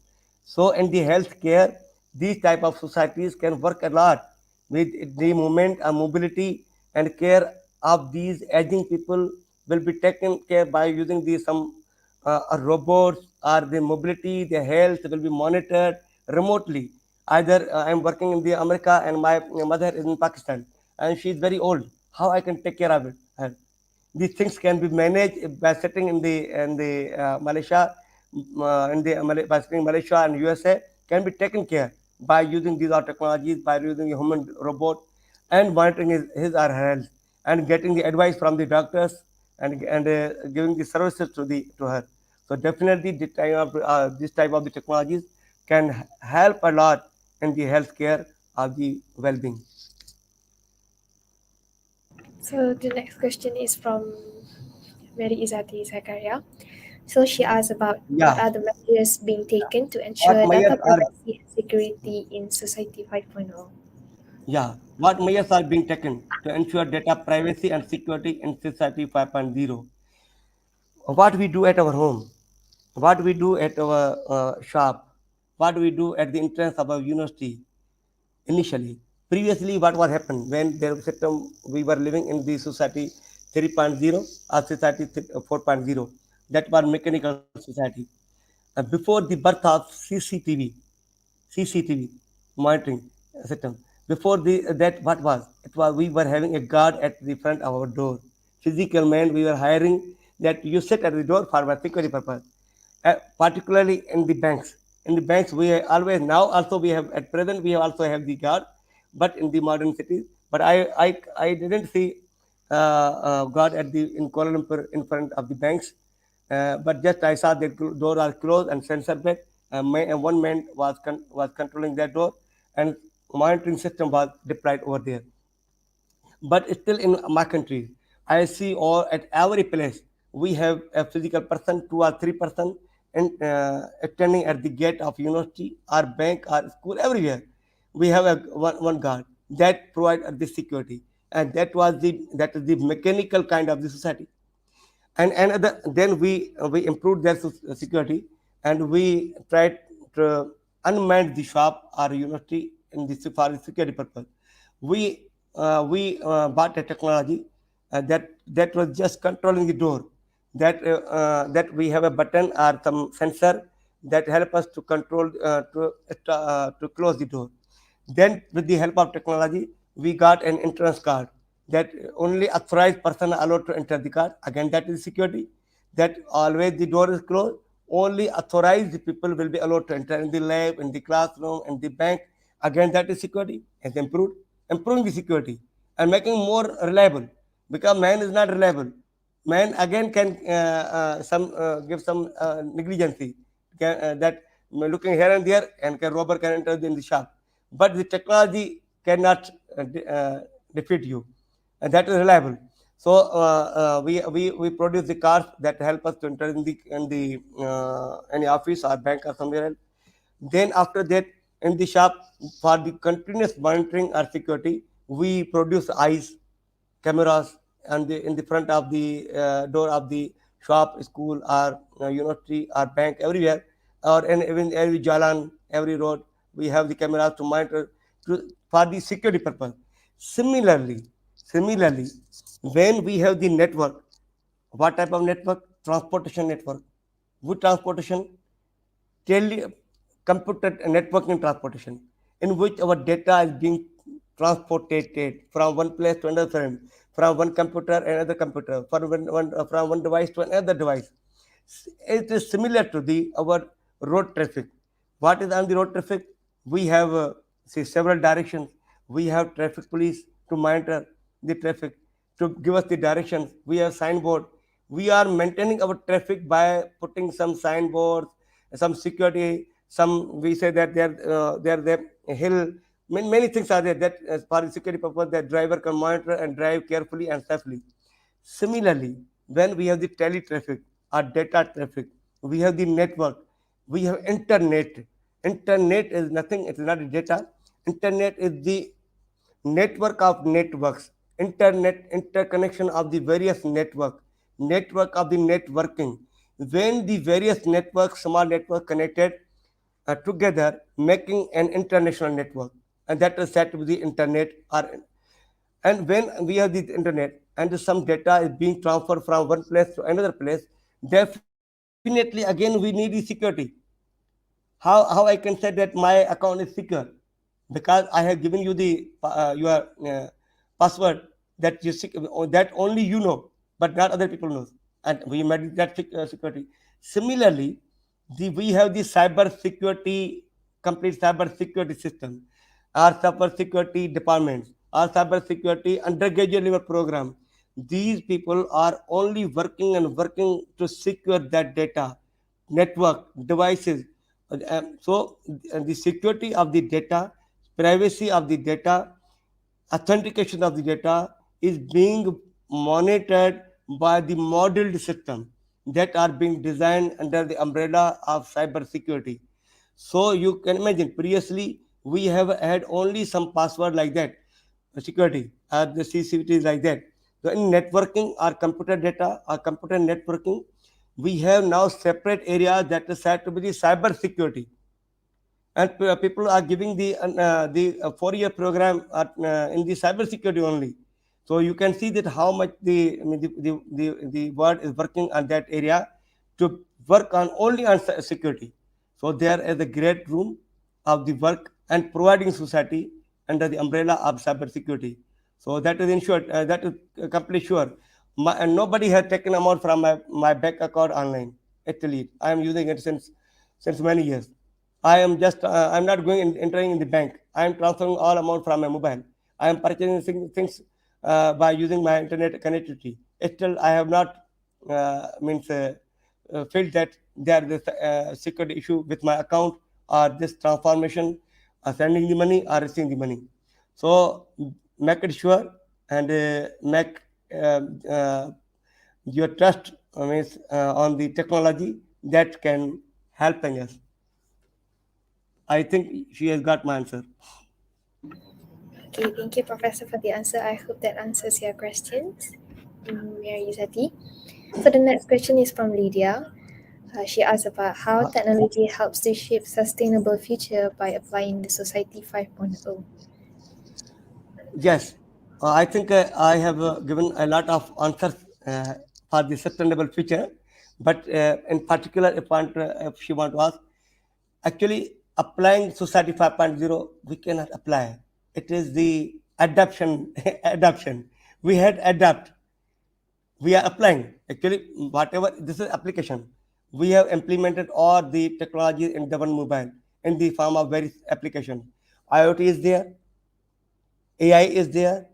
Speaker 2: So, in the healthcare, these type of societies can work a lot with the movement and mobility and care of these aging people will be taken care by using the some robots or the mobility, the health will be monitored remotely. Either I am working in the America and my mother is in Pakistan and she is very old. How I can take care of it? Her? These things can be managed by sitting in the Malaysia, by sitting Malaysia and USA can be taken care by using these our technologies, by using a human robot and monitoring his or her health and getting the advice from the doctors and giving the services to her. So definitely this type of the technologies can help a lot in the healthcare of the well-being.
Speaker 1: So the next question is from Mary Izati Zakaria. So she asks about what
Speaker 2: Yeah,
Speaker 1: are the measures being taken to
Speaker 2: what
Speaker 1: ensure
Speaker 2: measures
Speaker 1: data
Speaker 2: are
Speaker 1: privacy and security in Society 5.0.
Speaker 2: Yeah, what measures are being taken to ensure data privacy and security in Society 5.0? What we do at our home, what we do at our shop, what we do at the entrance of our university initially. Previously, what was happened when there was system we were living in the Society 3.0 or Society 4.0, that was mechanical society. Before the birth of CCTV monitoring system. Before that, what was it? Was we were having a guard at the front of our door, physical man. We were hiring that you sit at the door for my security purpose. Particularly in the banks. In the banks, we always now also we have at present we have also have the guard, but in the modern cities. But I didn't see guard at the in Kuala Lumpur in front of the banks. But just I saw the door are closed and sensor plate. And one man was controlling that door, and monitoring system was deployed over there. But still in my country, I see all at every place we have a physical person, 2 or 3 person, and attending at the gate of university or bank or school everywhere. We have one guard that provide the security, and that is the mechanical kind of the society. Then we improved their security and we tried to unmanned the shop or university in the for the security purpose. We bought a technology that was just controlling the door. That we have a button or some sensor that help us to control to close the door. Then, with the help of technology, we got an entrance card that only authorized person are allowed to enter the card. Again, that is security. That always the door is closed. Only authorized people will be allowed to enter in the lab, in the classroom, in the bank. Again, that is security. Has improved, improving the security and making more reliable because man is not reliable. Man again can some give some negligency that looking here and there and can robber can enter in the shop, but the technology cannot defeat you, and that is reliable. So we produce the cars that help us to enter in the any office or bank or somewhere else. Then after that, in the shop for the continuous monitoring or security, we produce eyes cameras and in the front of the door of the shop, school, or university, or bank, everywhere, or in even every jalan, every road, we have the cameras to monitor for the security purpose. Similarly, when we have the network, what type of network? Transportation network. With transportation, tele computer networking transportation, in which our data is being transported from one place to another frame, from one computer another computer, from one device to another device. It is similar to the our road traffic. What is on the road traffic? We have see several directions. We have traffic police to monitor the traffic, to give us the directions. We have signboard. We are maintaining our traffic by putting some signboards, some security. Some we say that they're the hill. Many things are there that, as for the security purpose, the driver can monitor and drive carefully and safely. Similarly, when we have the tele traffic or data traffic, we have the network, we have internet. Internet is nothing, it is not data. Internet is the network of networks, internet interconnection of the various network of the networking. When the various networks, small network connected together, making an international network, and that is said to be the internet. Or and when we have the internet and some data is being transferred from one place to another place, definitely again we need the security. How I can say that my account is secure? Because I have given you the your password that that only you know, but not other people knows, and we made that security. Similarly, we have the cyber security, complete cyber security system, our cyber security departments, our cyber security undergraduate level program. These people are only working and working to secure that data, network, devices. The security of the data, privacy of the data, authentication of the data is being monitored by the modeled system that are being designed under the umbrella of cyber security. So you can imagine previously we have had only some password like that, security, the CCTV is like that. So in networking or computer data or computer networking, we have now separate areas that is said to be the cyber security, and people are giving the 4-year program in the cyber security only. So you can see that how much the world is working on that area to work on only on security. So there is a great room of the work and providing society under the umbrella of cyber security. So that is ensured, that is completely sure. And nobody has taken amount from my bank account online. Actually, I am using it since many years. I am just I'm not going entering in the bank. I am transferring all amount from my mobile. I am purchasing things by using my internet connectivity. Still, I have not means felt that there is a security issue with my account or this transformation, sending the money or receiving the money. So make it sure and make uh, uh, your trust means on the technology that can helping us. I think she has got my answer.
Speaker 1: Okay, thank you, Professor, for the answer. I hope that answers your questions. Mary Yusati. So the next question is from Lydia. She asks about how technology helps to shape sustainable future by applying the Society 5.0.
Speaker 2: Yes, I think I have given a lot of answers for the sustainable future, but in particular, if she want to ask, actually applying Society 5.0, we cannot apply. It is the adoption, adoption. We had adapt. We are applying. Actually, whatever this is application, we have implemented all the technology in the one mobile in the form of various application. IoT is there, AI is there,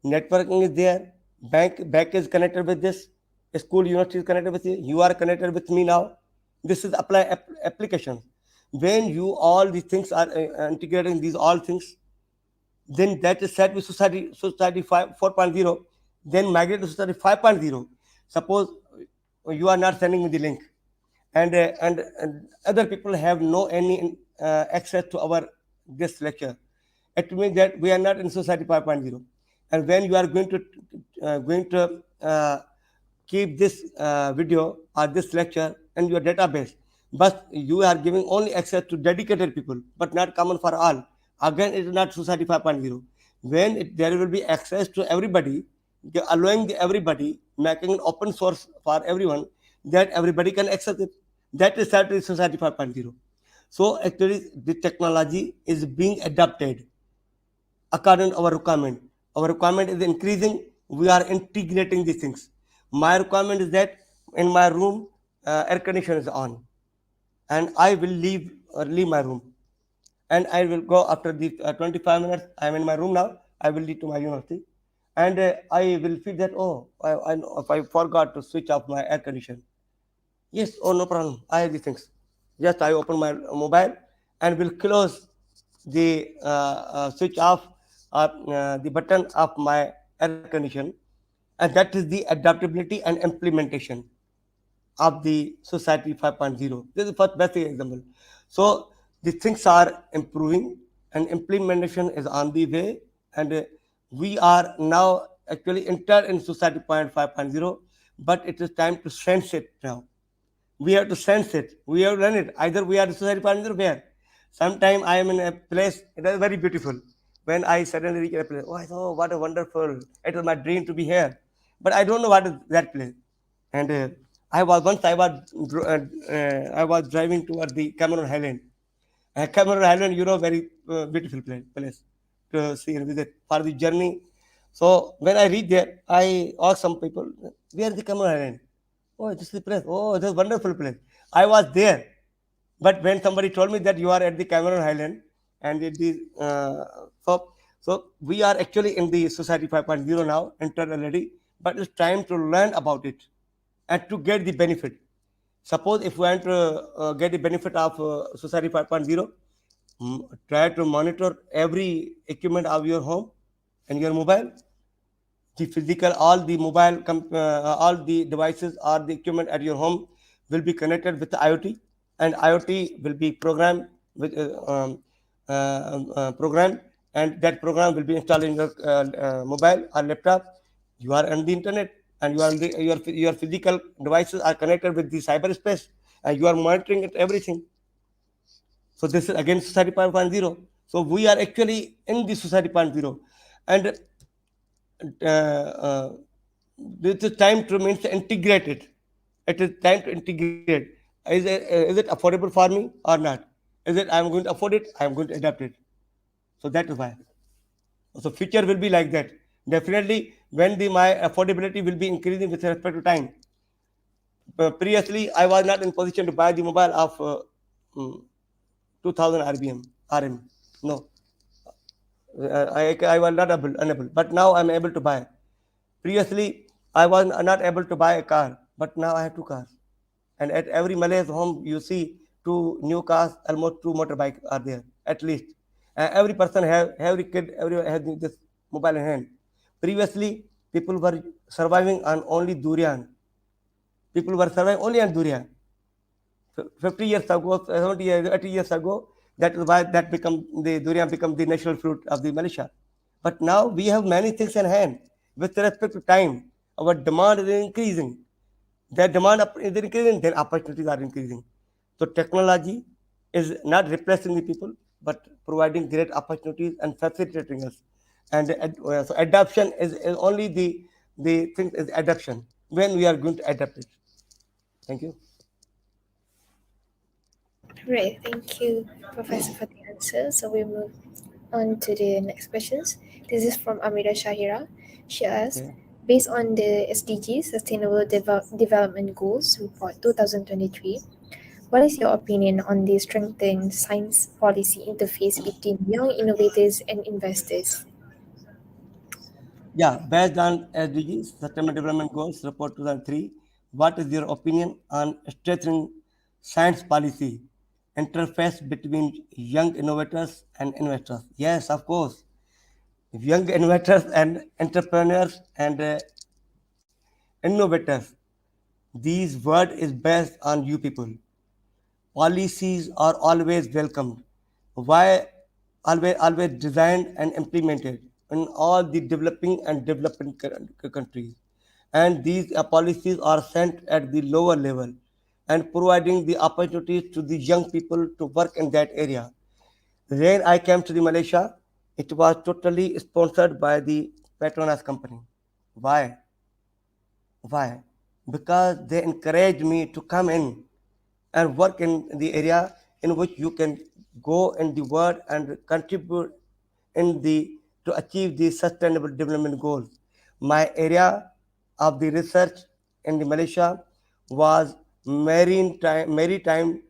Speaker 2: networking is there, bank is connected with this, school university is connected with you are connected with me now. This is application. When you all these things are integrating these all things, then that is set with society 4.0, then migrate to society 5.0. Suppose you are not sending me the link, and other people have no any access to our this lecture. It means that we are not in society 5.0. And when you are going to keep this video or this lecture in your database, but you are giving only access to dedicated people but not common for all. Again, it is not society 5.0. When there will be access to everybody, allowing everybody, making an open source for everyone, that everybody can access it. That is certainly society 5.0. So actually the technology is being adapted according to our requirement. Our requirement is increasing. We are integrating these things. My requirement is that in my room, air conditioner is on, and I will leave my room, and I will go after the 25 minutes. I am in my room now. I will leave to my university, and I will feel that I know if I forgot to switch off my air conditioner. Yes, oh no problem. I have these things. Just I open my mobile and will close the switch off the button of my air condition, and that is the adaptability and implementation of the society 5.0. This is the first basic example. So the things are improving, and implementation is on the way, and we are now actually entered in society 5.0, but it is time to sense it now. We have to sense it. We have done it. Either we are the society partner or where. Sometime I am in a place, it is very beautiful. When I suddenly reach a place, oh, I thought, what a wonderful, it was my dream to be here. But I don't know what is that place. And I was driving toward the Cameron Highland. Cameron Highland, very beautiful place to see and visit for the journey. So when I reach there, I ask some people, where is the Cameron Highland? Oh, this is the place. Oh, this is a wonderful place. I was there. But when somebody told me that you are at the Cameron Highland and it is, so we are actually in the Society 5.0 now, entered already, but it's time to learn about it and to get the benefit. Suppose if we want to get the benefit of Society 5.0, try to monitor every equipment of your home and your mobile, the physical, all the devices or the equipment at your home will be connected with the IoT, and IoT will be programmed with program, and that program will be installed in your mobile or laptop. You are on the internet, and your physical devices are connected with the cyberspace, and you are monitoring it everything. So this is again Society 5.0. So we are actually in the Society 5.0, and uh, uh, this is time to means integrate it. It is time to integrate. Is it affordable for me or not? Is it I'm going to afford it? I'm going to adapt it. So that is why. So future will be like that. Definitely, when the my affordability will be increasing with respect to time. Previously, I was not in position to buy the mobile of 2000 RBM RM. No, I was not unable, but now I'm able to buy. Previously, I was not able to buy a car, but now I have two cars. And at every Malay's home, you see two new cars, almost two motorbikes are there, at least. Every person every kid, everyone has this mobile in hand. Previously, people were surviving on only durian. People were surviving only on durian. 50 years ago, 70 years, 80 years ago, that is why that become the durian become the national fruit of the Malaysia. But now we have many things in hand. With respect to time, our demand is increasing. The demand is increasing, then opportunities are increasing. So technology is not replacing the people, but providing great opportunities and facilitating us. And so adoption is only the thing is adoption when we are going to adapt it. Thank you.
Speaker 1: Great, thank you, Professor, for the answer. So we move on to the next questions. This is from Amira Shahira. She asks,
Speaker 2: Okay.
Speaker 1: based on the SDGs, Sustainable Development Goals Report 2023, what is your opinion on the strengthened science policy interface between young innovators and investors?
Speaker 2: Yeah, based on SDGs, Sustainable Development Goals, Report 2003, what is your opinion on strengthening science policy interface between young innovators and investors? Yes, of course. Young innovators and entrepreneurs and innovators. These word is based on you people. Policies are always welcomed. Why always designed and implemented in all the developing and developing countries. And these policies are sent at the lower level and providing the opportunities to the young people to work in that area. When I came to the Malaysia, it was totally sponsored by the Petronas company. Why? Why? Because they encouraged me to come in and work in the area in which you can go in the world and contribute in the to achieve the sustainable development goals. My area of the research in the Malaysia was maritime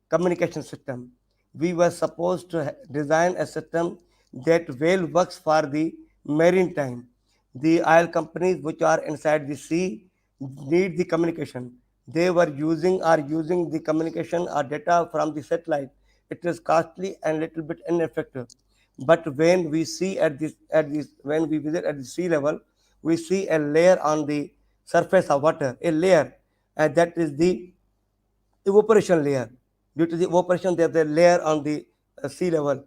Speaker 2: communication system. We were supposed to design a system that well works for the maritime. The oil companies which are inside the sea need the communication. They were using the communication or data from the satellite. It is costly and little bit ineffective. But when we see at this when we visit at the sea level, we see a layer on the surface of water, a layer, and that is the evaporation layer. Due to the evaporation, there's a layer on the sea level.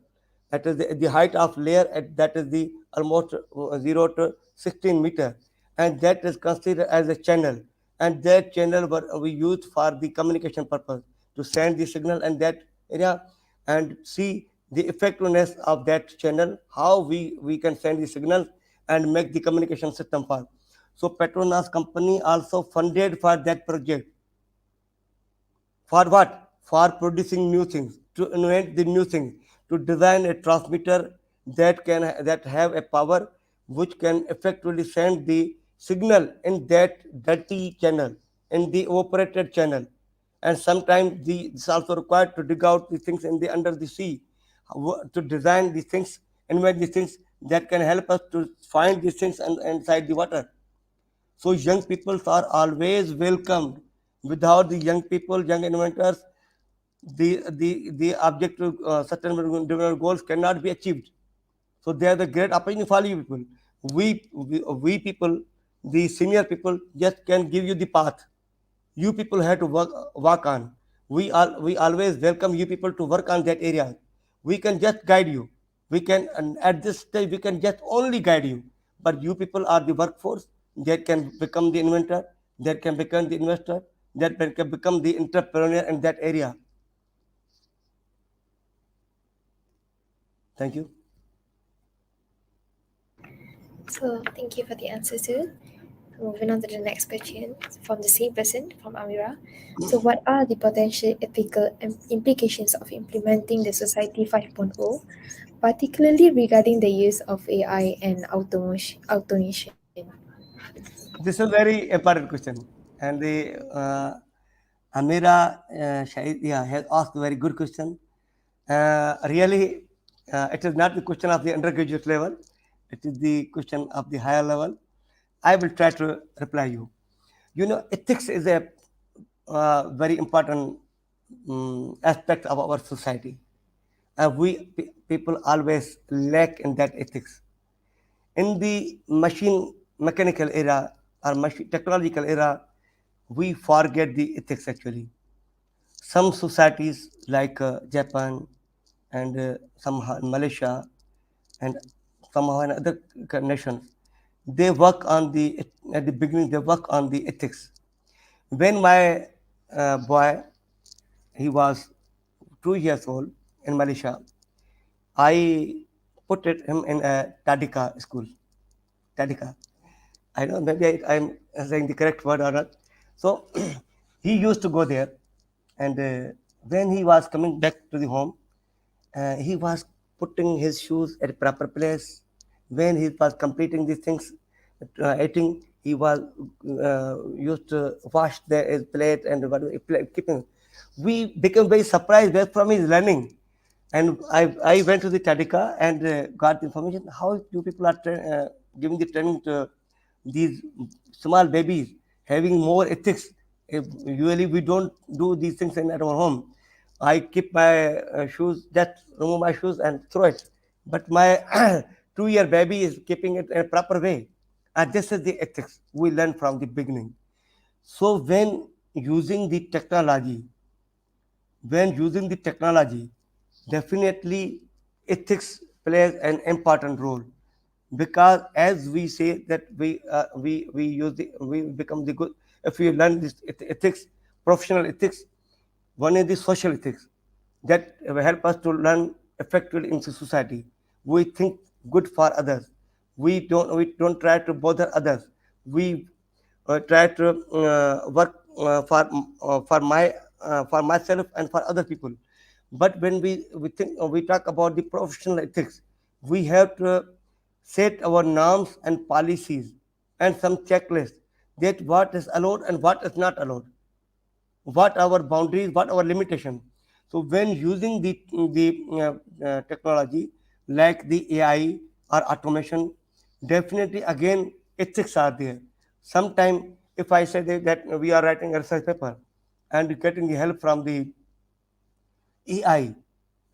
Speaker 2: That is the height of layer at that is the almost 0 to 16 meter, and that is considered as a channel. And that channel were we used for the communication purpose to send the signal and that area, and see the effectiveness of that channel, how we can send the signal and make the communication system for. So Petronas company also funded for that project. For what? For producing new things, to invent the new things, to design a transmitter that have a power which can effectively send the signal in that dirty channel, in the evaporated channel. And sometimes it's also required to dig out the things in the under the sea, to design these things, invent these things that can help us to find these things inside the water. So young people are always welcomed. Without the young people, young inventors, the objective certain development goals cannot be achieved. So they are the great opportunity for you people. We people, the senior people, just can give you the path. You people have to work on. We always welcome you people to work on that area. We can just guide you. We can, and at this stage we can just only guide you. But you people are the workforce that can become the inventor, that can become the investor, that can become the entrepreneur in that area. Thank you.
Speaker 1: So thank you for the answer too. Moving on to the next question from the same person, from Amira. So what are the potential ethical implications of implementing the Society 5.0, particularly regarding the use of AI and automation?
Speaker 2: This is a very important question, and the Amira Shahid, yeah, has asked a very good question. Really, it is not the question of the undergraduate level; it is the question of the higher level. I will try to reply you. You know, ethics is a very important aspect of our society. People always lack in that ethics. In the mechanical era or technological era, we forget the ethics actually. Some societies like Japan and somehow Malaysia and somehow in other nations, they work on the at the beginning they work on the ethics. When my boy, he was 2 years old in Malaysia, I put him in a Tadika school. Tadika. I don't know, maybe I'm saying the correct word or not. So he used to go there, and when he was coming back to the home, he was putting his shoes at proper place. When he was completing these things, eating, he was used to wash his plate and keeping. We became very surprised where from his learning. And I went to the Tadika and got the information how you people are giving the training to these small babies, having more ethics. Usually we don't do these things in at our home. I keep my shoes, just remove my shoes and throw it. But my 2 year baby is keeping it in a proper way. And this is the ethics we learn from the beginning. So when using the technology, definitely ethics plays an important role, because as we say that we become the good if we learn this ethics, professional ethics. One is the social ethics that help us to learn effectively in society. We think good for others. We don't try to bother others. We try to work for myself and for other people. But when we talk about the professional ethics, we have to set our norms and policies and some checklists that what is allowed and what is not allowed, what our boundaries, what our limitation. So when using the technology like the AI or automation, definitely again ethics are there. Sometime if I say that we are writing a research paper and getting the help from the AI,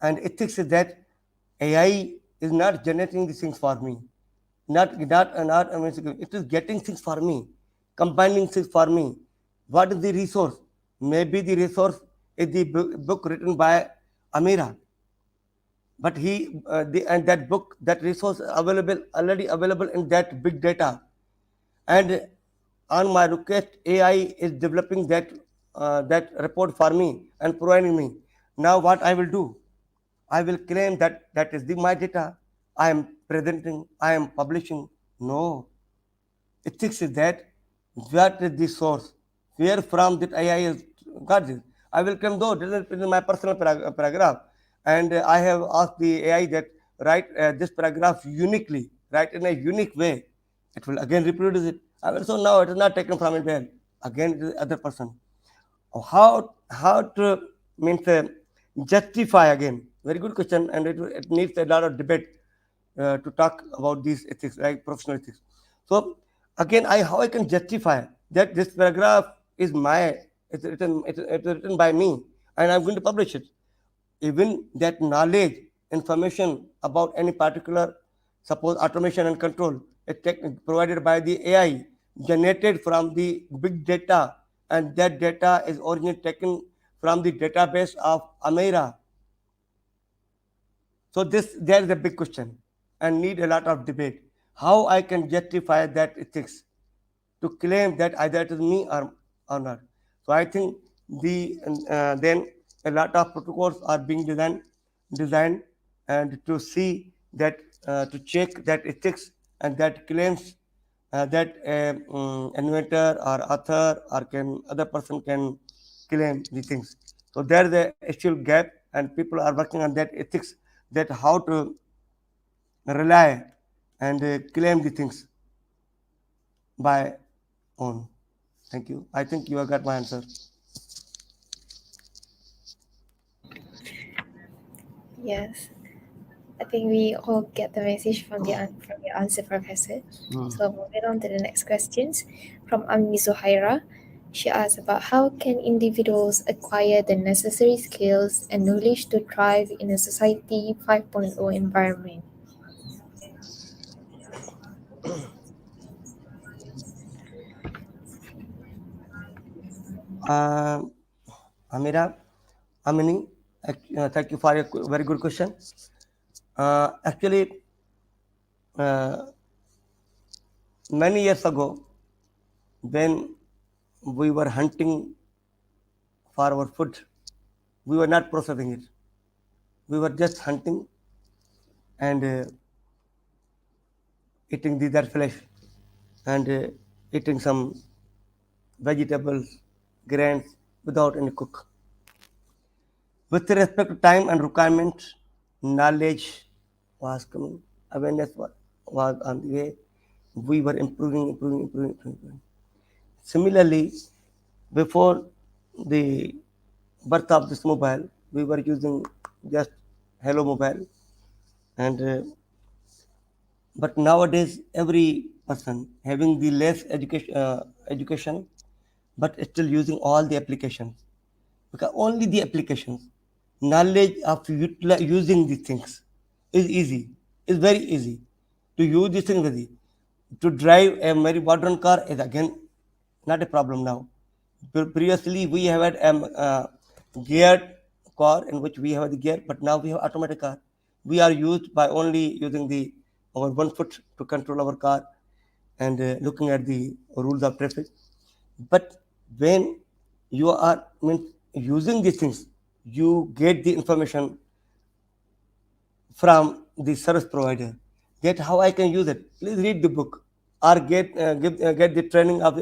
Speaker 2: and ethics is that AI is not generating these things for me, not amazing. It is getting things for me, combining things for me. What is the resource? Maybe the resource is the book written by Amira, but and that book, that resource available, already available in that big data. And on my request, AI is developing that report for me and providing me. Now what I will do, I will claim that that is my data, I am presenting, I am publishing. No, ethics is that what is the source, where from that AI is got this. I will come, though this is my personal paragraph, and I have asked the AI that write this paragraph uniquely, write in a unique way. It will again reproduce it. I will, so now it is not taken from it there. Again, it is the other person. How to means justify again? Very good question, and it needs a lot of debate to talk about these ethics, like professional ethics. So again, how I can justify that this paragraph is my, it's written by me, and I'm going to publish it. Even that knowledge, information about any particular, suppose automation and control, provided by the AI, generated from the big data, and that data is originally taken from the database of Amira. So this, there is a big question and need a lot of debate. How I can justify that ethics to claim that either it is me or not. So I think then a lot of protocols are being designed and to see that, to check that ethics and that claims that inventor or author or can other person can claim the things. So there is a still gap, and people are working on that ethics, that how to rely and claim the things by own. Thank you. I think you have got my answer.
Speaker 1: Yes, I think we all get the message from from your answer, Professor.
Speaker 2: Hmm.
Speaker 1: So moving on to the next questions from Amni Zuhaira. She asks about how can individuals acquire the necessary skills and knowledge to thrive in a society 5.0 environment.
Speaker 2: Uh, Amira, Amini, thank you for a very good question. Actually, uh, many years ago, when we were hunting for our food, we were not processing it. We were just hunting and eating that flesh, and eating some vegetables, grains without any cook. With respect to time and requirement, knowledge was coming, awareness was on the way. We were improving. Similarly, before the birth of this mobile, we were using just Hello Mobile, and but nowadays every person having the less education, but still using all the applications, because only the applications, knowledge of using these things is easy, is very easy to use these things easy. To drive a very modern car is again not a problem now. Previously we have had geared car in which we have the gear, but now we have automatic car. We are used by only using the our 1 foot to control our car, and looking at the rules of traffic. But when you are using these things, you get the information from the service provider, that how I can use it. Please read the book, or get the training of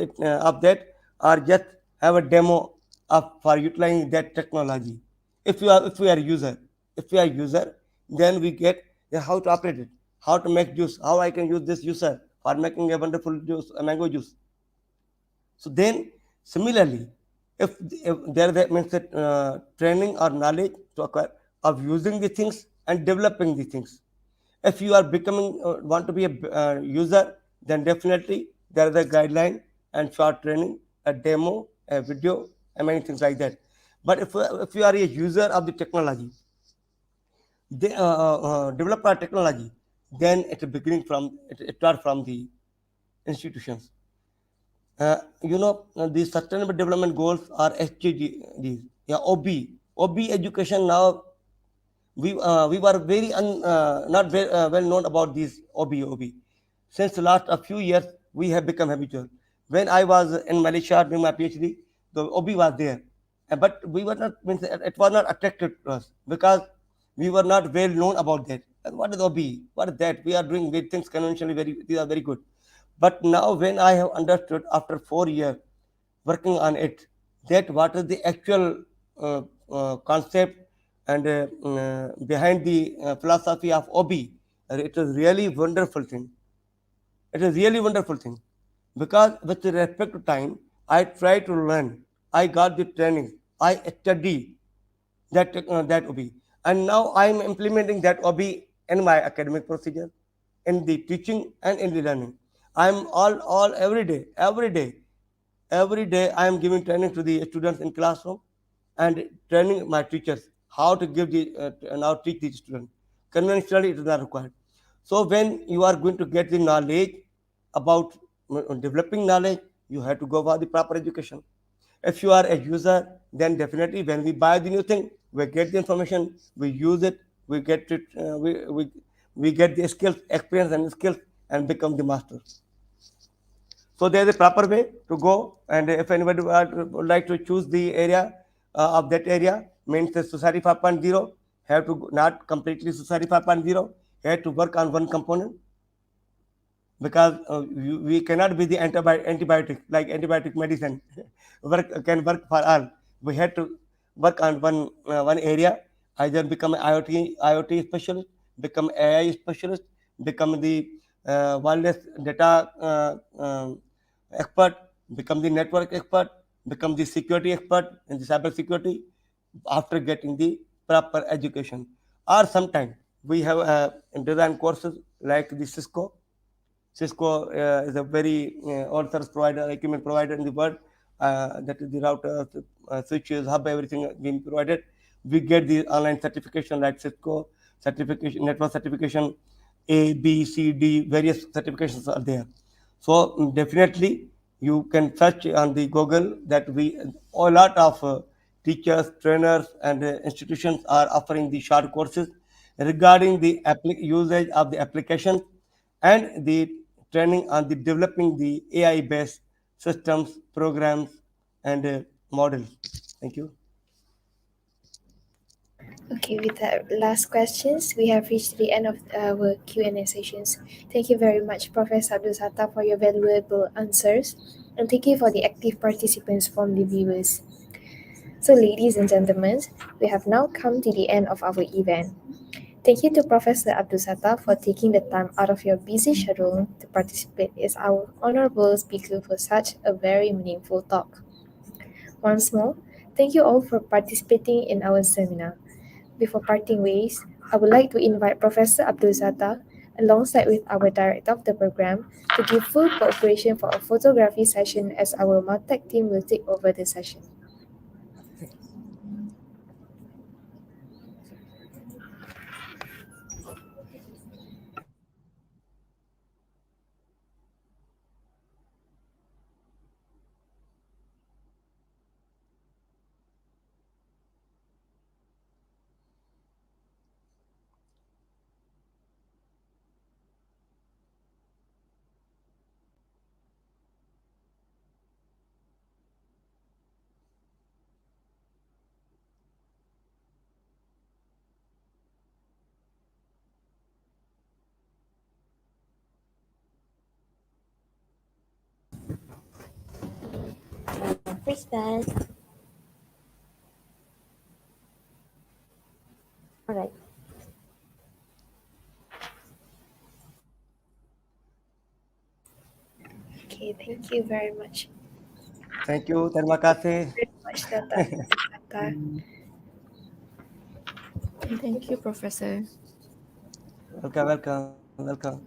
Speaker 2: that, or just have a demo of for utilizing that technology. If we are user, if we are user, then we get how to operate it, how to make juice, how I can use this juicer for making a wonderful juice, a mango juice. So then, similarly, if there is a training or knowledge to acquire of using the things and developing the things. If you are becoming want to be a user, then definitely there is a guideline and short training, a demo, a video, and many things like that. But if you are a user of the technology, the developer technology, then it is beginning from it start from the institutions. The Sustainable Development Goals are SDGs. Yeah, OB. OB education now We were very not very, well known about these OB. Since the last a few years, we have become habitual. When I was in Malaysia doing my PhD, the OB was there, but we were not means it was not attractive to us because we were not well known about that. And what is OB? What is that? We are doing great things conventionally. These are very good. But now, when I have understood after 4 years working on it, that what is the actual concept and behind the philosophy of OB, it is really wonderful thing. It is really wonderful thing because with respect to time, I try to learn. I got the training. I study that OB, and now I am implementing that OB in my academic procedure, in the teaching and in the learning. I am all every day I am giving training to the students in classroom and training my teachers how to give the now teach the student. Conventionally, it is not required. So when you are going to get the knowledge about developing knowledge, you have to go for the proper education. If you are a user, then definitely when we buy the new thing, we get the information, we use it, we get it, we get the skills, experience and skills, and become the master. So there is a proper way to go, and if anybody would like to choose the area of that area, means the society 5.0, have to not completely society 5.0, have to work on one component because we cannot be the antibiotic like antibiotic medicine work can work for all. We had to work on one area, either become an IoT specialist, become AI specialist, become the wireless data expert, become the network expert, become the security expert in the cyber security after getting the proper education. Or sometimes we have design courses like the Cisco is a very all service provider, equipment provider in the world. That is the router, switches, hub, everything being provided. We get the online certification like Cisco certification, network certification, A, B, C, D, various certifications are there. So definitely you can search on the Google that a lot of teachers, trainers, and institutions are offering the short courses regarding the usage of the applications and the training on the developing the AI based systems, programs, and models. Thank you.
Speaker 1: Okay, with the last questions, we have reached the end of our Q&A sessions. Thank you very much, Professor Abdul Sattar, for your valuable answers, and thank you for the active participants from the viewers. So, ladies and gentlemen, we have now come to the end of our event. Thank you to Professor Abdul Sattar for taking the time out of your busy schedule to participate as our honorable speaker for such a very meaningful talk. Once more, thank you all for participating in our seminar. Before parting ways, I would like to invite Professor Abdul Sattar, alongside with our director of the program, to give full cooperation for a photography session as our MarTech team will take over the session. First that. All right. Okay, thank you very much.
Speaker 2: Thank you. Terima kasih.
Speaker 1: Very much, Dr. Sattar.
Speaker 3: Thank you, Professor.
Speaker 2: Welcome.